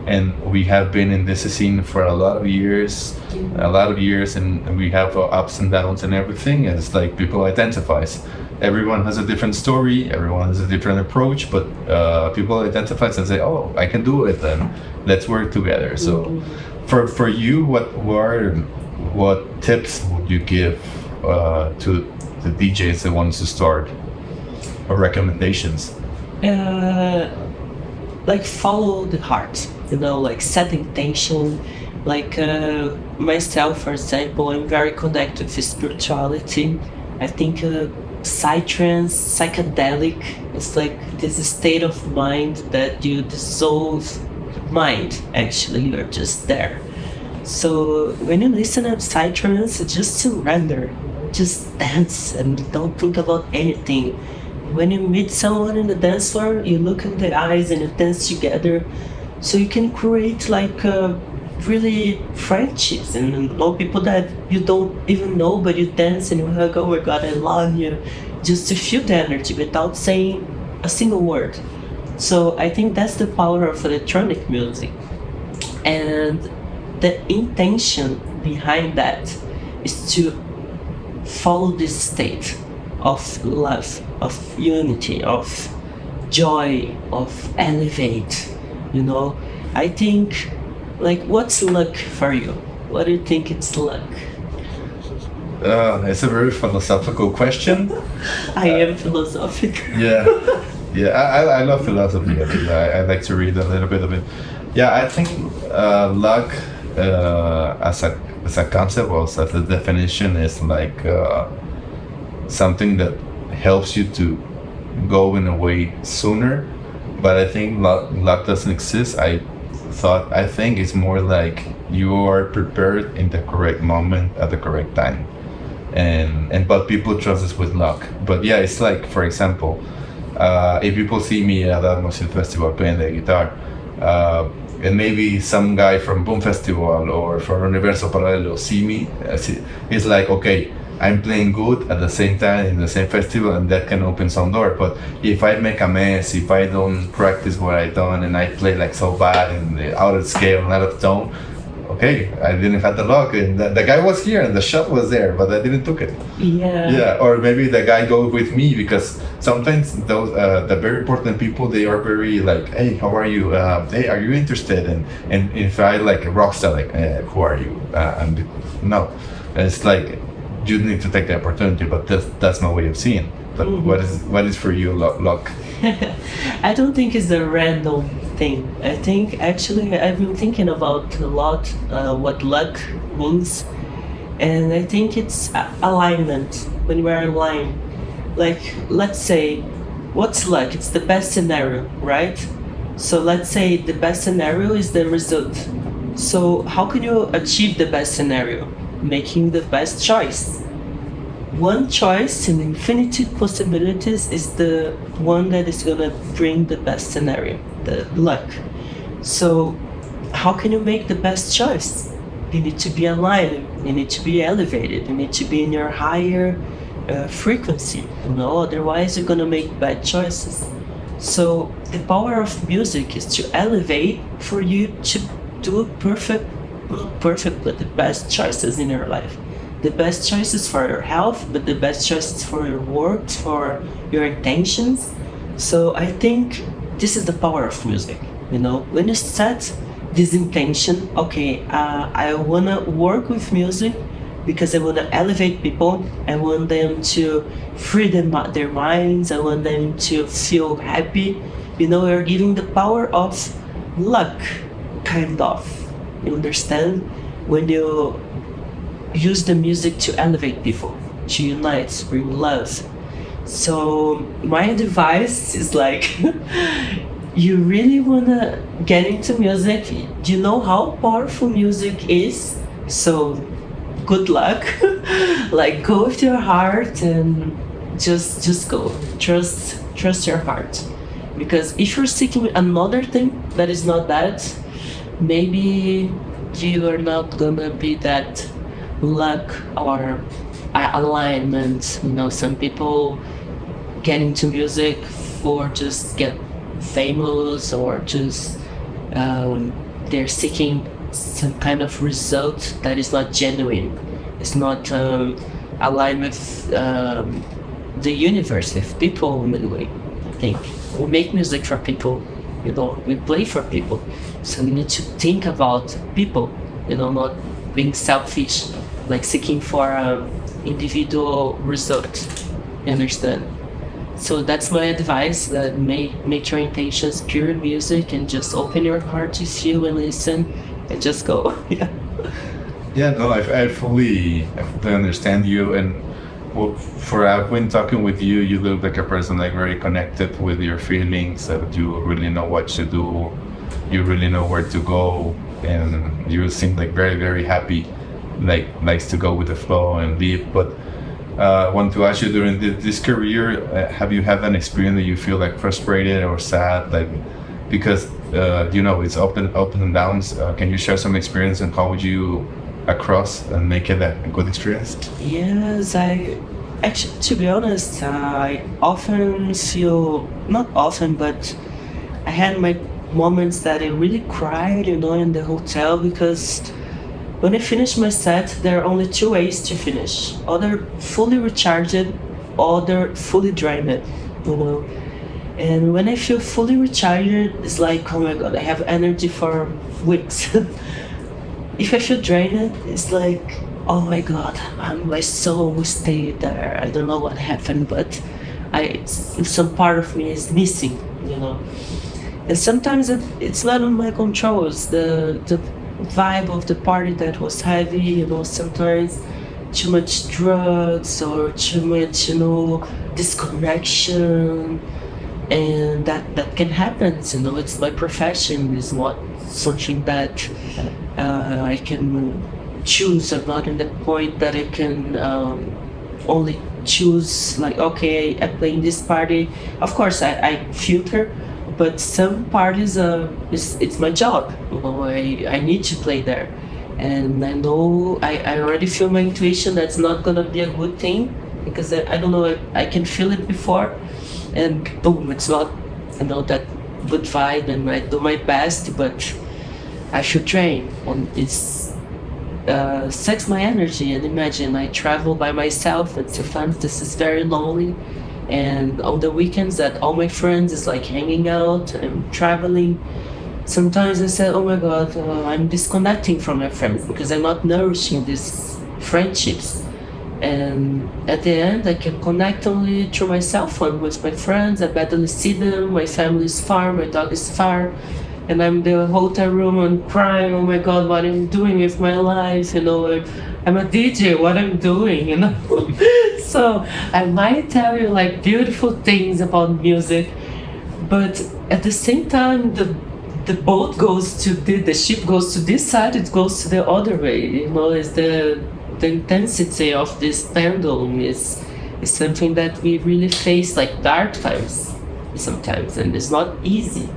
and we have been in this scene for a lot of years, and we have ups and downs and everything. And it's people identifies. Everyone has a different story, everyone has a different approach, but people identifies and say, oh, I can do it, and let's work together. So for you, what tips would you give to the DJs that wants to start, or recommendations? Follow the heart, set intention. Myself, for example, I'm very connected with spirituality. I think psytrance, psychedelic, it's this state of mind that you dissolve mind. Actually, you're just there. So when you listen to psytrance, just surrender, just dance and don't think about anything. When you meet someone in the dance floor, you look in the eyes and you dance together. So you can create really friendships and know people that you don't even know, but you dance and you hug, oh my God, I love you. Just to feel the energy without saying a single word. So I think that's the power of electronic music. And the intention behind that is to follow this state of love, of unity, of joy, of elevate. I think, what's luck for you? What do you think it's luck? It's a very philosophical question. I am philosophical. Yeah, I love philosophy. I like to read a little bit of it. Yeah, I think luck as a concept, or as a definition, is something that helps you to go in a way sooner. But I think luck doesn't exist. I think it's more you are prepared in the correct moment at the correct time, but people trust us with luck. But yeah, it's for example, if people see me at the Music Festival playing the guitar, and maybe some guy from Boom Festival or from Universal Paralelo see me, it's okay, I'm playing good at the same time in the same festival, and that can open some door. But if I make a mess, if I don't practice what I done, and I play so bad and out of scale and out of tone, hey, I didn't have the luck, and the guy was here and the shot was there, but I didn't took it. Yeah, or maybe the guy goes with me, because sometimes those the very important people, they are very like, hey, how are you? Hey, are you interested? And if I like a rock star, like, who are you? And no, it's like you need to take the opportunity, but that's my way of seeing. But what is for you luck? I don't think it's a random thing. I think actually I've been thinking about a lot what luck means, and I think it's alignment. When we're aligned, like, let's say, what's luck? It's the best scenario, right? So let's say the best scenario is the result. So how can you achieve the best scenario? Making the best choice. One choice in infinity possibilities is the one that is gonna bring the best scenario, the luck. So how can you make the best choice? You need to be aligned, you need to be elevated, you need to be in your higher frequency, otherwise you're gonna make bad choices. So the power of music is to elevate for you to do not perfect, but the best choices in your life. The best choices for your health, but the best choices for your work, for your intentions. So I think this is the power of music. When you set this intention, okay, I wanna work with music because I wanna elevate people. I want them to free their minds. I want them to feel happy. You're giving the power of luck, kind of. You understand? When you use the music to elevate people, to unite, bring love. So my advice is like, you really wanna get into music, you know how powerful music is, so good luck. Like, go with your heart and just go. Trust your heart. Because if you're seeking another thing that is not that, maybe you are not gonna be that luck or alignment. Some people get into music for just get famous, or just they're seeking some kind of result that is not genuine. It's not aligned with the universe, with people in a way. I think we make music for people, we play for people, so we need to think about people, not being selfish, like seeking for an individual result. You understand? So that's my advice, that make your intentions pure music, and just open your heart to feel and listen, and just go. Yeah, no, I fully understand you, and when talking with you, you look like a person like very connected with your feelings, that you really know what to do, you really know where to go, and you seem like very, very happy, like likes to go with the flow and live. But I want to ask you, during this career, have you had an experience that you feel like frustrated or sad, like, because it's up and downs? Can you share some experience, and how would you across and make it a good experience? Yes, actually, to be honest, I often feel, not often, but I had my moments that I really cried, in the hotel, because when I finish my set, there are only two ways to finish: either fully recharged, or fully drained, And when I feel fully recharged, it's like, oh my God, I have energy for weeks. If I feel drained, it's like, oh my God, my soul stayed there. I don't know what happened, but some part of me is missing, And sometimes it's not on my control. It's the vibe of the party that was heavy, sometimes too much drugs, or too much, disconnection. And that can happen, it's my profession. It's not something that I can choose. I'm not in the point that I can only choose, like, okay, I play in this party. Of course, I filter, but some parties, it's my job. I need to play there, and I know I already feel my intuition that's not gonna be a good thing, because I don't know, I can feel it before, and boom, it's not, that good vibe, and I do my best, but I should train. sucks my energy. And imagine I travel by myself, and sometimes this is very lonely. And on the weekends that all my friends is like hanging out and traveling, sometimes I say, oh my god, I'm disconnecting from my friends because I'm not nourishing these friendships. And at the end, I can connect only through my cell phone with my friends. I barely see them. My family is far, my dog is far, and I'm in the hotel room and crying. Oh my god, what I'm doing with my life? You know, I'm a DJ. What I'm doing? You know. So I might tell you like beautiful things about music, but at the same time, the boat goes to the ship goes to this side. It goes to the other way. You know, it's the intensity of this pendulum is something that we really face like dark times sometimes, and it's not easy.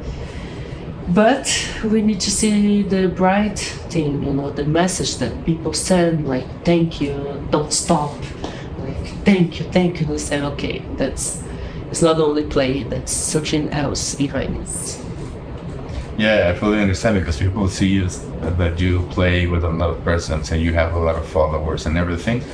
But we need to see the bright thing, you know, the message that people send, like thank you, don't stop, like thank you. We say okay, it's not only play, that's something else behind it. Yeah, I fully understand because people see you, that you play with a lot of persons and you have a lot of followers and everything.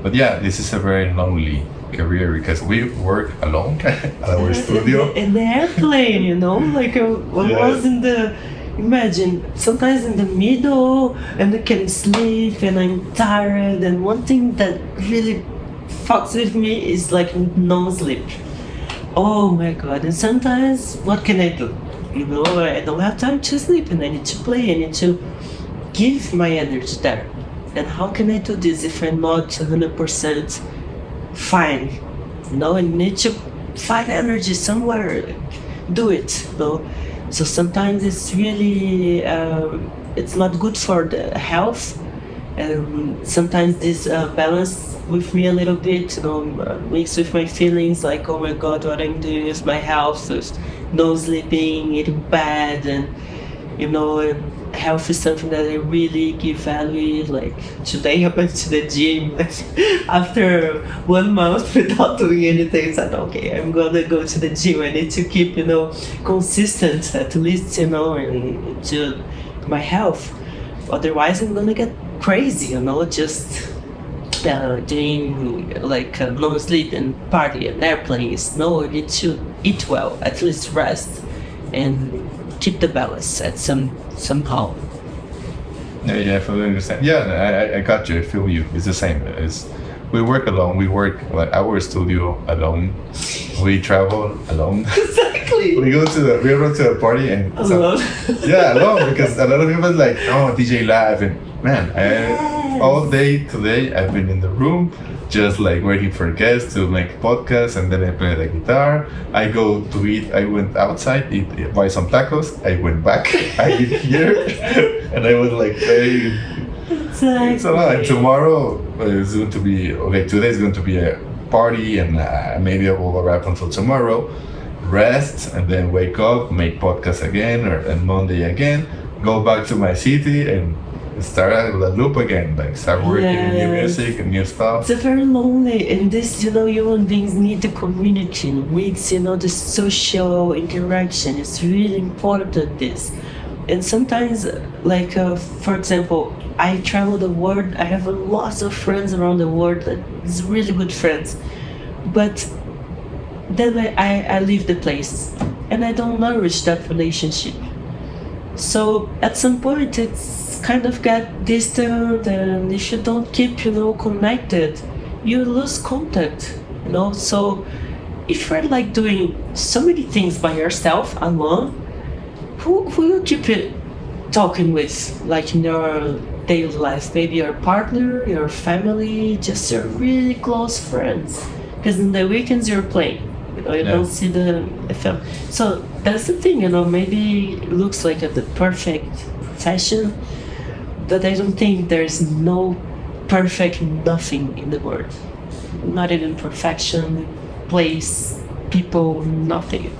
But yeah, this is a very lonely career because we work alone at our studio. In the airplane, you know, like I was in the, imagine, sometimes in the middle and I can sleep and I'm tired. And one thing that really fucks with me is like no sleep. Oh my god, and sometimes what can I do? You know, I don't have time to sleep and I need to play, I need to give my energy there. And how can I do this if I'm not 100% fine? You know, I need to find energy somewhere, do it, you know. So sometimes it's really, it's not good for the health. And sometimes this balance with me a little bit, you know, mixed with my feelings like, oh my god, what I'm doing with my health, with no sleeping, eating bad, and you know, health is something that I really give value. Like today I went to the gym after 1 month without doing anything. I said, okay, I'm gonna go to the gym. I need to keep, you know, consistent at least, you know, to my health. Otherwise I'm gonna get crazy, you know, just doing like no sleep and party and airplanes. No, I need to eat well, at least rest and keep the balance at somehow. Yeah, I fully understand. Yeah, I got you. I feel you. It's the same. We work alone. We work like our studio alone. We travel alone. Exactly. we go to a party and Alone. Yeah, alone because a lot of people like, oh, DJ live, and man, all day today I've been in the room just like waiting for guests to make podcasts, and then I play the guitar. I go to eat. I went outside, buy some tacos. I went back. I eat here, and I was like very. Exactly. It's a lot. And tomorrow is going to be okay. Today is going to be a party, and maybe I will wrap until tomorrow. Rest and then wake up, make podcasts again, and Monday again. Go back to my city and start the loop again, like start working in new music and new stuff. It's very lonely, and this, you know, human beings need the community, needs, you know, the social interaction. It's really important, this. And sometimes, like, for example, I travel the world, I have lots of friends around the world, that is really good friends. But then I leave the place, and I don't nourish that relationship. So at some point it's kind of get distant, and if you don't keep, you know, connected, you lose contact, you know. So if you're like doing so many things by yourself alone, who you keep it talking with, like in your daily life? Maybe your partner, your family, just your really close friends, because in the weekends you're playing, you know, you don't see the film. So that's the thing, you know, maybe it looks like the perfect fashion, but I don't think there's no perfect nothing in the world. Not even perfection, place, people, nothing.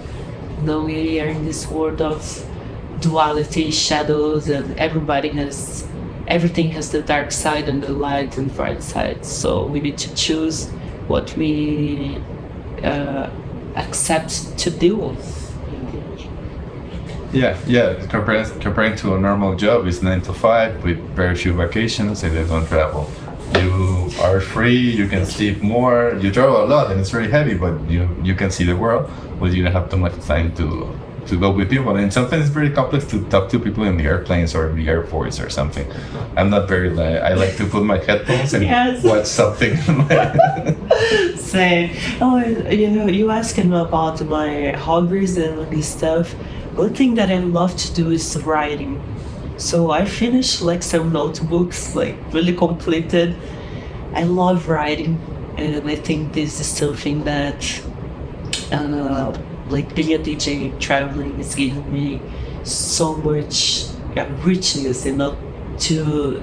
No, we are in this world of duality, shadows, and everything has the dark side and the light and bright side. So we need to choose what we accept to deal with. Yeah. Comparing to a normal job, it's 9 to 5 with very few vacations, and you don't travel. You are free. You can sleep more. You travel a lot, and it's very heavy, but you can see the world, but you don't have too much time to go with people. And sometimes it's very complex to talk to people in the airplanes or in the airports or something. I'm not very. I like to put my headphones and Yes. watch something. Same. Oh, you asking about my hobbies and all this stuff. One thing that I love to do is writing. So I finished like some notebooks, like really completed. I love writing, and I think this is something that, like being a DJ, traveling is giving me so much richness, to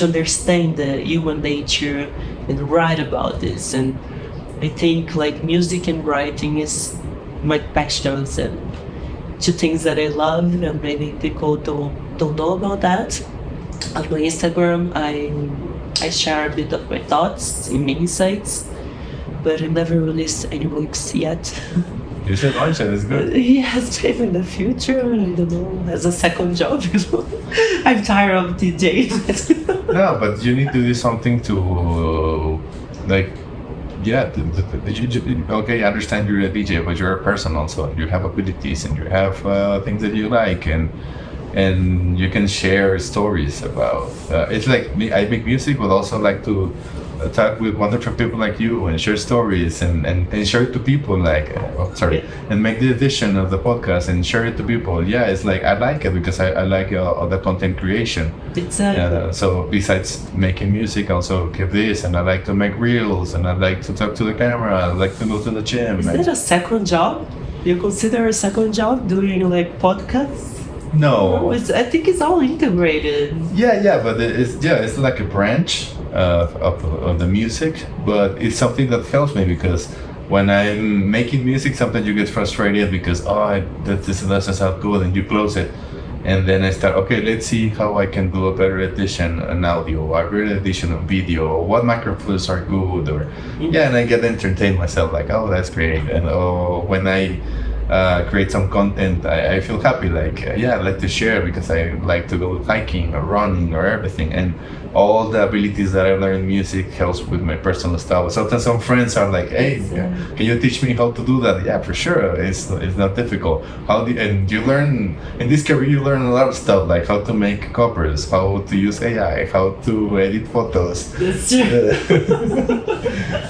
understand the human nature and write about this. And I think like music and writing is my passions and two things that I love, and maybe people don't know about that. On my Instagram, I share a bit of my thoughts in mini sites, but I never released any books yet. You should launch it. It's good. Yes, maybe in the future, I don't know, as a second job. I'm tired of DJing. No, but you need to do something to, like, yeah. Okay, I understand you're a DJ, but you're a person also. You have abilities and you have things that you like, and you can share stories about. It's like me. I make music, but also like to talk with wonderful people like you and share stories and share it to people and make the edition of the podcast and share it to people. Yeah, it's like I like it because I like all the content creation. Exactly. So besides making music, I also give this, and I like to make reels, and I like to talk to the camera, I like to go to the gym. Is that a second job? You consider a second job doing like podcasts? No. I think it's all integrated. Yeah, but it's like a branch of the music, but it's something that helps me because when I'm making music, sometimes you get frustrated because this doesn't sound good, and you close it, and then I start, okay, let's see how I can do a better edition on audio, a better edition of video, what microphones are good, or and I get to entertain myself like, oh, that's great, and when I create some content, I feel happy, like I like to share because I like to go hiking or running or everything, and all the abilities that I learned in music helps with my personal style. Sometimes some friends are like, hey, can you teach me how to do that? Yeah, for sure, it's not difficult. And you learn in this career, you learn a lot of stuff, like how to make covers, how to use AI, how to edit photos. That's true.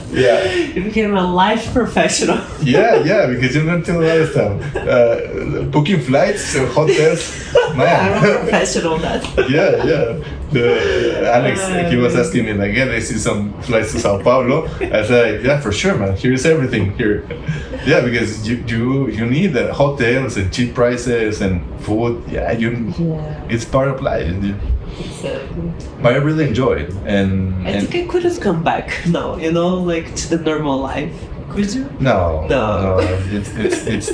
Yeah. You became a life professional. Yeah, because you learn a lot of stuff. Booking flights, hotels, man. I'm a professional at that. Yeah. Alex, he was asking me like, yeah, I see some flights to Sao Paulo. I said, yeah, for sure, man. Here's everything here. Yeah, because you need hotels and cheap prices and food. It's part of life. Exactly. But I really enjoy it, and I think I couldn't come back now, like to the normal life. Could you? No. It's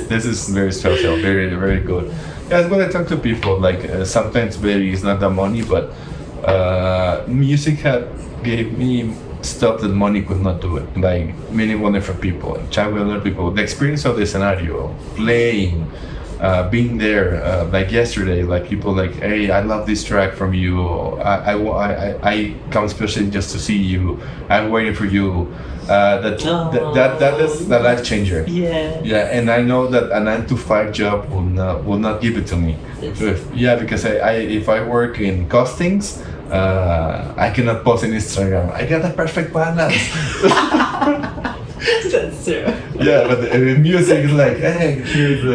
this is very special, very very good. That's when I talk to people. Like sometimes maybe it's not the money, but music gave me stuff that money could not do it. Like many wonderful people, chat with other people, the experience of the scenario, playing. Being there, like yesterday, like people like, hey, I love this track from you. I come especially just to see you. I'm waiting for you. That is the life changer. Yeah, and I know that a 9 to 5 job will not give it to me. Yeah, because if I work in costings, I cannot post on Instagram. I got a perfect balance. That's true. Yeah, but the music is like, hey,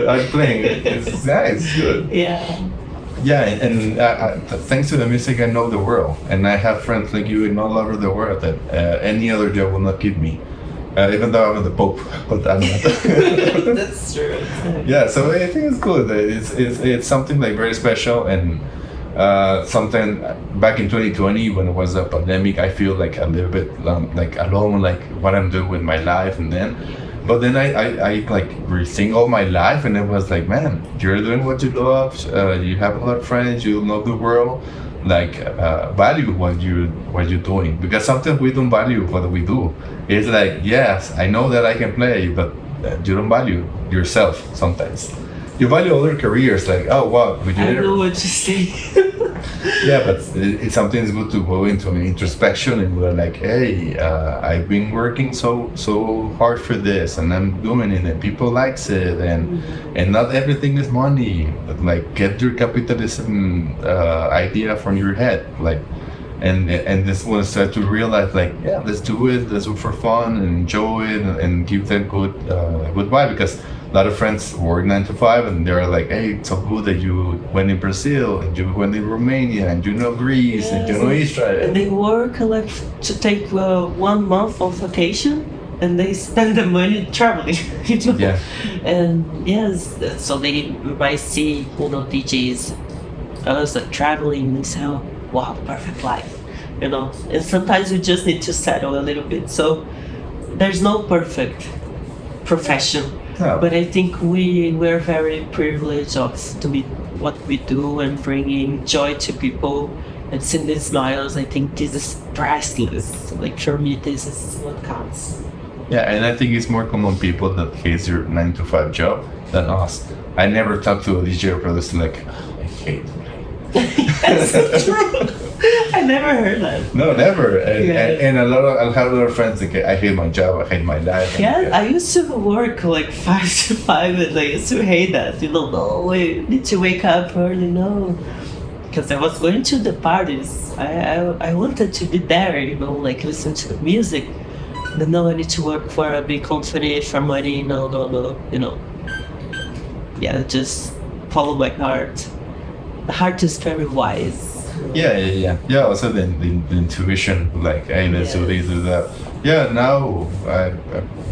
I'm playing. It's nice, good. Yeah, and thanks to the music, I know the world, and I have friends like you in all over the world that any other job will not give me. Even though I'm the Pope, but I'm not. That's true. Yeah, so I think it's good. It's something like very special, and sometime back in 2020 when it was a pandemic, I feel like a little bit like alone, like what I'm doing with my life, but then I like rethink all my life, and it was like, man, you're doing what you love, you have a lot of friends, you know the world, like value what you're doing, because sometimes we don't value what we do. It's like, yes, I know that I can play, but you don't value yourself sometimes. you value other careers, like, oh wow, we I did know it. what you say. Yeah, but it's sometimes good to go into an introspection and we're like, hey, I've been working so hard for this, and I'm doing it, and people likes it, and not everything is money. But, like, get your capitalism idea from your head, like, and this one start to realize, like, yeah, let's do it for fun and enjoy it, and give them good vibe, because a lot of friends work 9 to 5, and they're like, hey, it's so good that you went in Brazil, and you went in Romania, and you know Greece, and you know Israel. And they work like to take 1 month of vacation, and they spend the money traveling. You know? Yeah. And yes, so they might see, DJs us traveling and say, oh, wow, perfect life, And sometimes you just need to settle a little bit. So there's no perfect profession. No. But I think we're very privileged of doing what we do and bringing joy to people and seeing the smiles. I think this is priceless. Like, for me, this is what counts. Yeah, and I think it's more common people that hate your 9 to 5 job than us. I never talked to a DJ or producer like, oh, I hate it. That's true. I never heard that. No, never. And Yeah. I have a lot of friends like, I hate my job, I hate my life. Yeah, I used to work like 5 to 5, and I used to hate that. No, I need to wake up early, no. Because I was going to the parties. I wanted to be there, like listen to the music. But no, I need to work for a big company for money. No, Yeah, just follow my heart. The heart is very wise. Yeah, also the intuition, like, hey, let's do this, do that. Yeah, now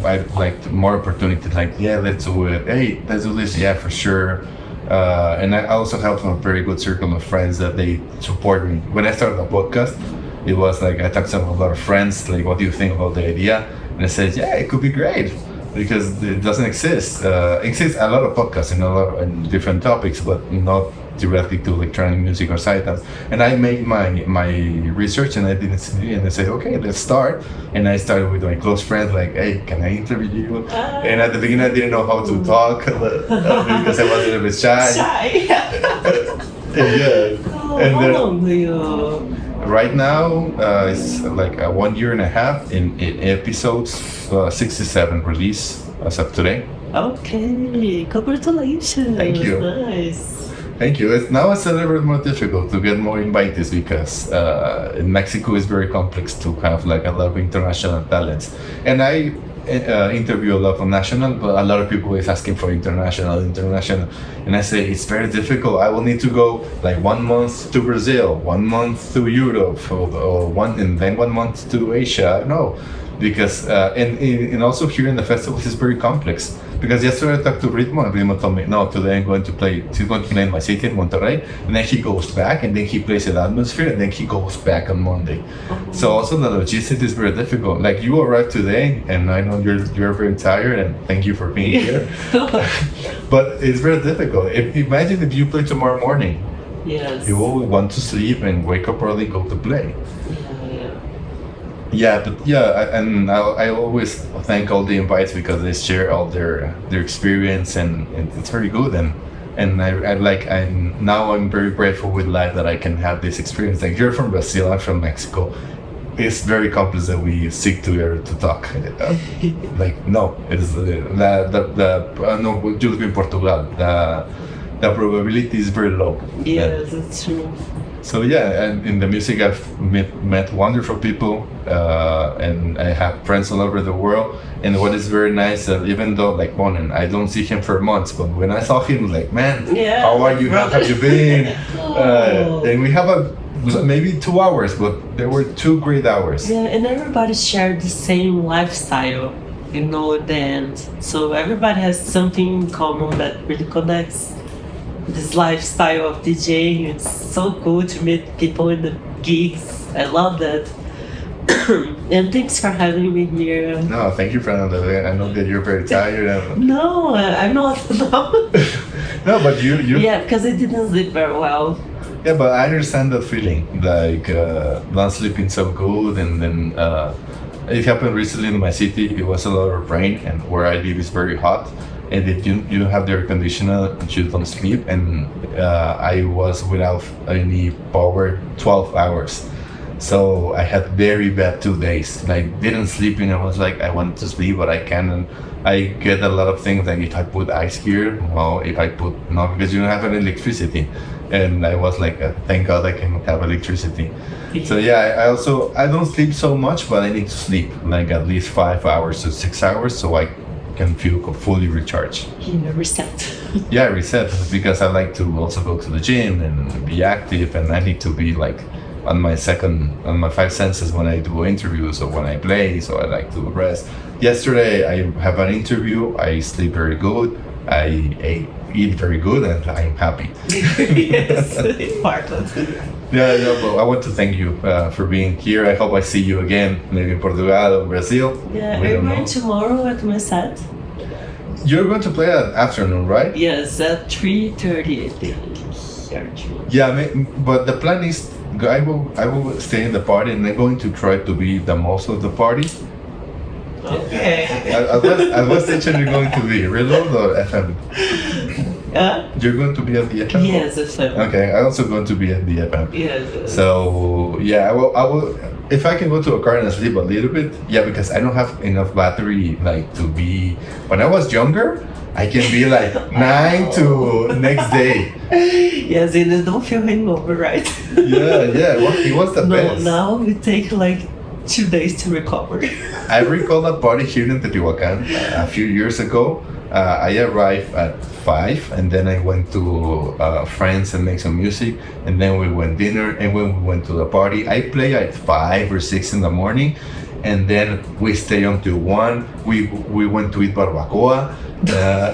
I like more opportunity, like, yeah, let's do it. Hey, let's do this, yeah, for sure. And I also have a very good circle of friends that they support me. When I started the podcast, it was like, I talked to a lot of friends, like, what do you think about the idea? And I said, yeah, it could be great, because it doesn't exist. Exists a lot of podcasts in different topics, but not directly to electronic music or sidetracks. And I made my research, and I did it, and I said, okay, let's start. And I started with my close friends, like, hey, can I interview you? And at the beginning, I didn't know how to talk because I was a little bit shy. Yeah. And How long do you? right now, it's like 1 year and a half in episodes, 67 release as of today. Okay, congratulations. Thank you. Nice. Thank you. Now it's a little bit more difficult to get more invites because in Mexico it's very complex to have like a lot of international talents. And I interview a lot of national, but a lot of people is asking for international. And I say it's very difficult. I will need to go like 1 month to Brazil, 1 month to Europe, and then 1 month to Asia. No, because and also here in the festivals it's very complex. Because yesterday I talked to Ritmo, and Ritmo told me, no, today he's going to play in my city in Monterrey, and then he goes back, and then he plays at Atmosphere, and then he goes back on Monday. So also the logistics is very difficult. Like you arrived today, and I know you're very tired, and thank you for being here. But it's very difficult. Imagine if you play tomorrow morning. Yes. You will want to sleep and wake up early, go to play. Yeah, but I always thank all the invites because they share all their experience, and it's very good. And now I'm very grateful with life that I can have this experience. Like you're from Brazil, I'm from Mexico. It's very complex that we stick together to talk. No, you'll be in Portugal. The probability is very low. Yes, it's true. So yeah, and in the music I've met wonderful people, and I have friends all over the world. And what is very nice that even though like Bonen, I don't see him for months, but when I saw him, like, man, how are you? How have you been? And we have maybe 2 hours, but there were 2 great hours. Yeah, and everybody shared the same lifestyle, at the end. So everybody has something in common that really connects. This lifestyle of DJing, it's so cool to meet people in the gigs. I love that. And thanks for having me here. No, thank you, Fernanda. I know that you're very tired. No, I'm not. No, but you. Yeah, because I didn't sleep very well. Yeah, but I understand that feeling, like not sleeping so good, and then it happened recently in my city. It was a lot of rain, and where I live is very hot. and if you don't have the air conditioner, you don't sleep. And I was without any power 12 hours. So I had very bad 2 days. Like didn't sleep, and I was like, I want to sleep, but I can't. And I get a lot of things like if I put ice here, well, if I put no, because you don't have any electricity. And I was like, thank God I can have electricity. So yeah, I don't sleep so much, but I need to sleep like at least 5 hours to 6 hours so I can feel fully recharged. Reset. Yeah, reset, because I like to also go to the gym and be active, and I need to be like on my five senses when I do interviews or when I play, so I like to rest. Yesterday I have an interview, I sleep very good, I eat very good, and I'm happy. Yes, important. Yeah, no, but I want to thank you for being here. I hope I see you again, maybe in Portugal or Brazil. Yeah, we're going tomorrow at my set. You're going to play at afternoon, right? Yes, at 3:30, I think. Yeah, but the plan is I will stay in the party, and I'm going to try to be the most of the party. Okay. At what station are you going to be? Reload or FM? You're going to be at the FM? Yes, FM. Okay, I'm also going to be at the FM. Yes. So yeah, I will. If I can go to a car and sleep a little bit, yeah, because I don't have enough battery like to be. When I was younger, I can be like 9 to next day. Yes, and you don't feel hangover, right? Yeah. Well, it was the best. Now we take like 2 days to recover. I recall a party here in Teotihuacan a few years ago. I arrived at 5, and then I went to friends and make some music, and then we went dinner, and when we went to the party, I play at 5 or 6 in the morning, and then we stay until 1. We went to eat barbacoa,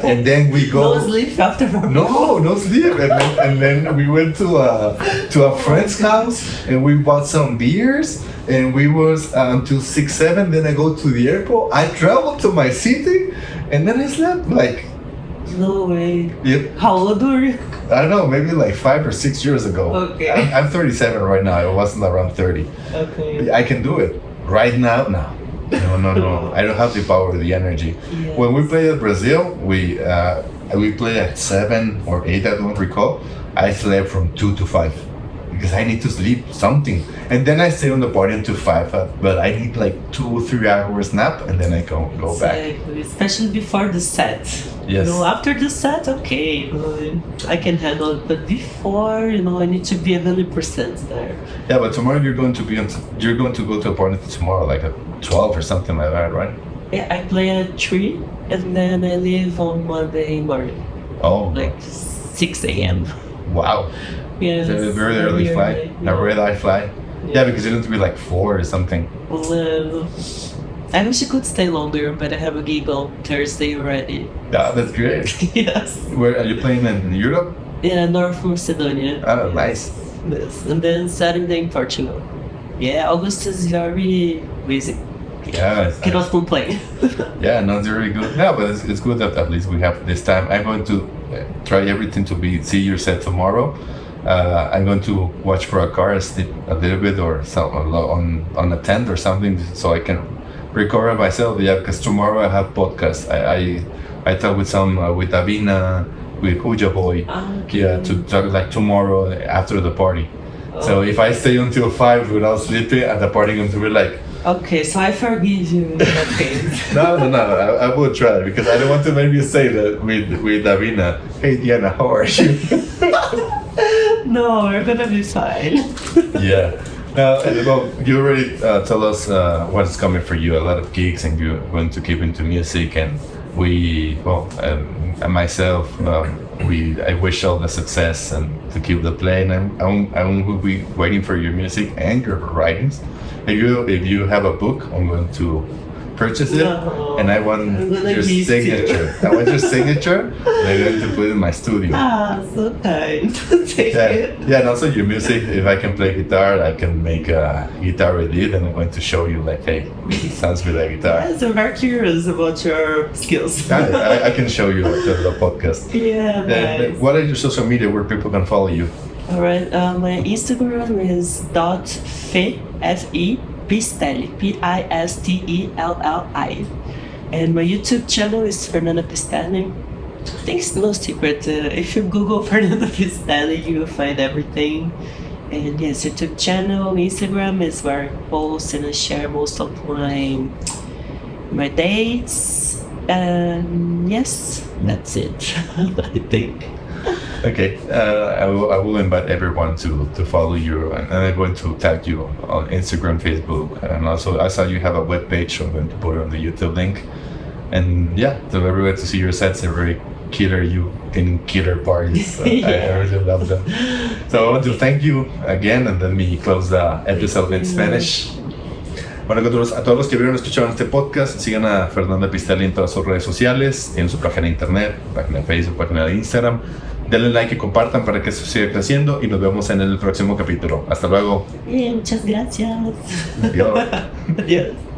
and then we go. No sleep after barbacoa. No sleep, and then we went to a friend's house, and we bought some beers, and we was until 6, 7. Then I go to the airport. I traveled to my city, and then I slept like. No way. Yep. How old were you? I don't know, maybe like 5 or 6 years ago. Okay. I'm 37 right now. I wasn't around 30. Okay. I can do it right now. No. I don't have the power, the energy. Yes. When we play at Brazil, we play at 7 or 8. I don't recall. I slept from 2 to 5 because I need to sleep something, and then I stay on the party until 5. But I need like 2-3 hours nap, and then I go back. Exactly. Especially before the set. Yes. After the set, okay, I can handle it. But before, I need to be 100% there. Yeah, but tomorrow you're going to go to a party tomorrow, like at 12 or something like that, right? Yeah, I play at 3, and then I leave on Monday morning. Oh. Like 6 a.m. Wow. Yes. It's a very early flight. A red-eye flight. Yeah, because you need to be like 4 or something. Well, I wish I could stay longer, but I have a gig on Thursday already. Yeah, that's great. Yes. Where are you playing in Europe? Yeah, North Macedonia. Oh, nice. Yes. And then Saturday in Portugal. Yeah, August is very busy. Yeah. Cannot complain. Yeah, no, it's really good. Yeah, but it's good that at least we have this time. I'm going to try everything to see your set tomorrow. I'm going to watch for a car, sleep a little bit, or on a tent or something, so I can recover myself. Yeah, because tomorrow I have podcast. I talk with with Davina, with Uja Boy. Okay. Yeah, to talk like tomorrow after the party. So if I stay until 5 without sleeping, at the party going to be like. Okay, so I forgive you in that case. No, I will try, because I don't want to maybe say that with Davina. Hey Diana, how are you? No, we're gonna be fine. Yeah. Well, you already tell us what's coming for you. A lot of gigs, and you're going to keep into music. And and myself, I wish all the success and to keep the play. And I will be waiting for your music and your writings. If you have a book, I'm going to purchase it, and I want your signature. I want your signature, and I'm going to put it in my studio. So kind. Take it. Yeah, and also your music. If I can play guitar, I can make a guitar edit, and I'm going to show you like, hey, it sounds with a guitar. Yes, I'm very curious about your skills. I can show you after the podcast. Yeah, nice. What are your social media where people can follow you? All right, my Instagram is .fe, F-E, Pistelli, P-I-S-T-E-L-L-I. And my YouTube channel is Fernanda Pistelli. I think it's no secret. If you Google Fernanda Pistelli, you will find everything. And yes, YouTube channel, Instagram is where I post and I share most of my dates. And yes, that's it. I think. Okay, I will invite everyone to follow you, and I'm going to tag you on Instagram, Facebook, and also I saw you have a webpage. I'm going to put it on the YouTube link. And yeah, so everywhere to see your sets, they're very killer. You in killer parties. So I really love them. So I want to thank you again, and let me close the episode in Spanish. Bueno, a todos los que vieron y escucharon este podcast, sigan a Fernanda Pistelli en todas sus redes sociales, tienen su página de internet, página de Facebook, página de Instagram. Denle like y compartan para que esto siga creciendo y nos vemos en el próximo capítulo. Hasta luego. Muchas gracias. Adiós. Adiós.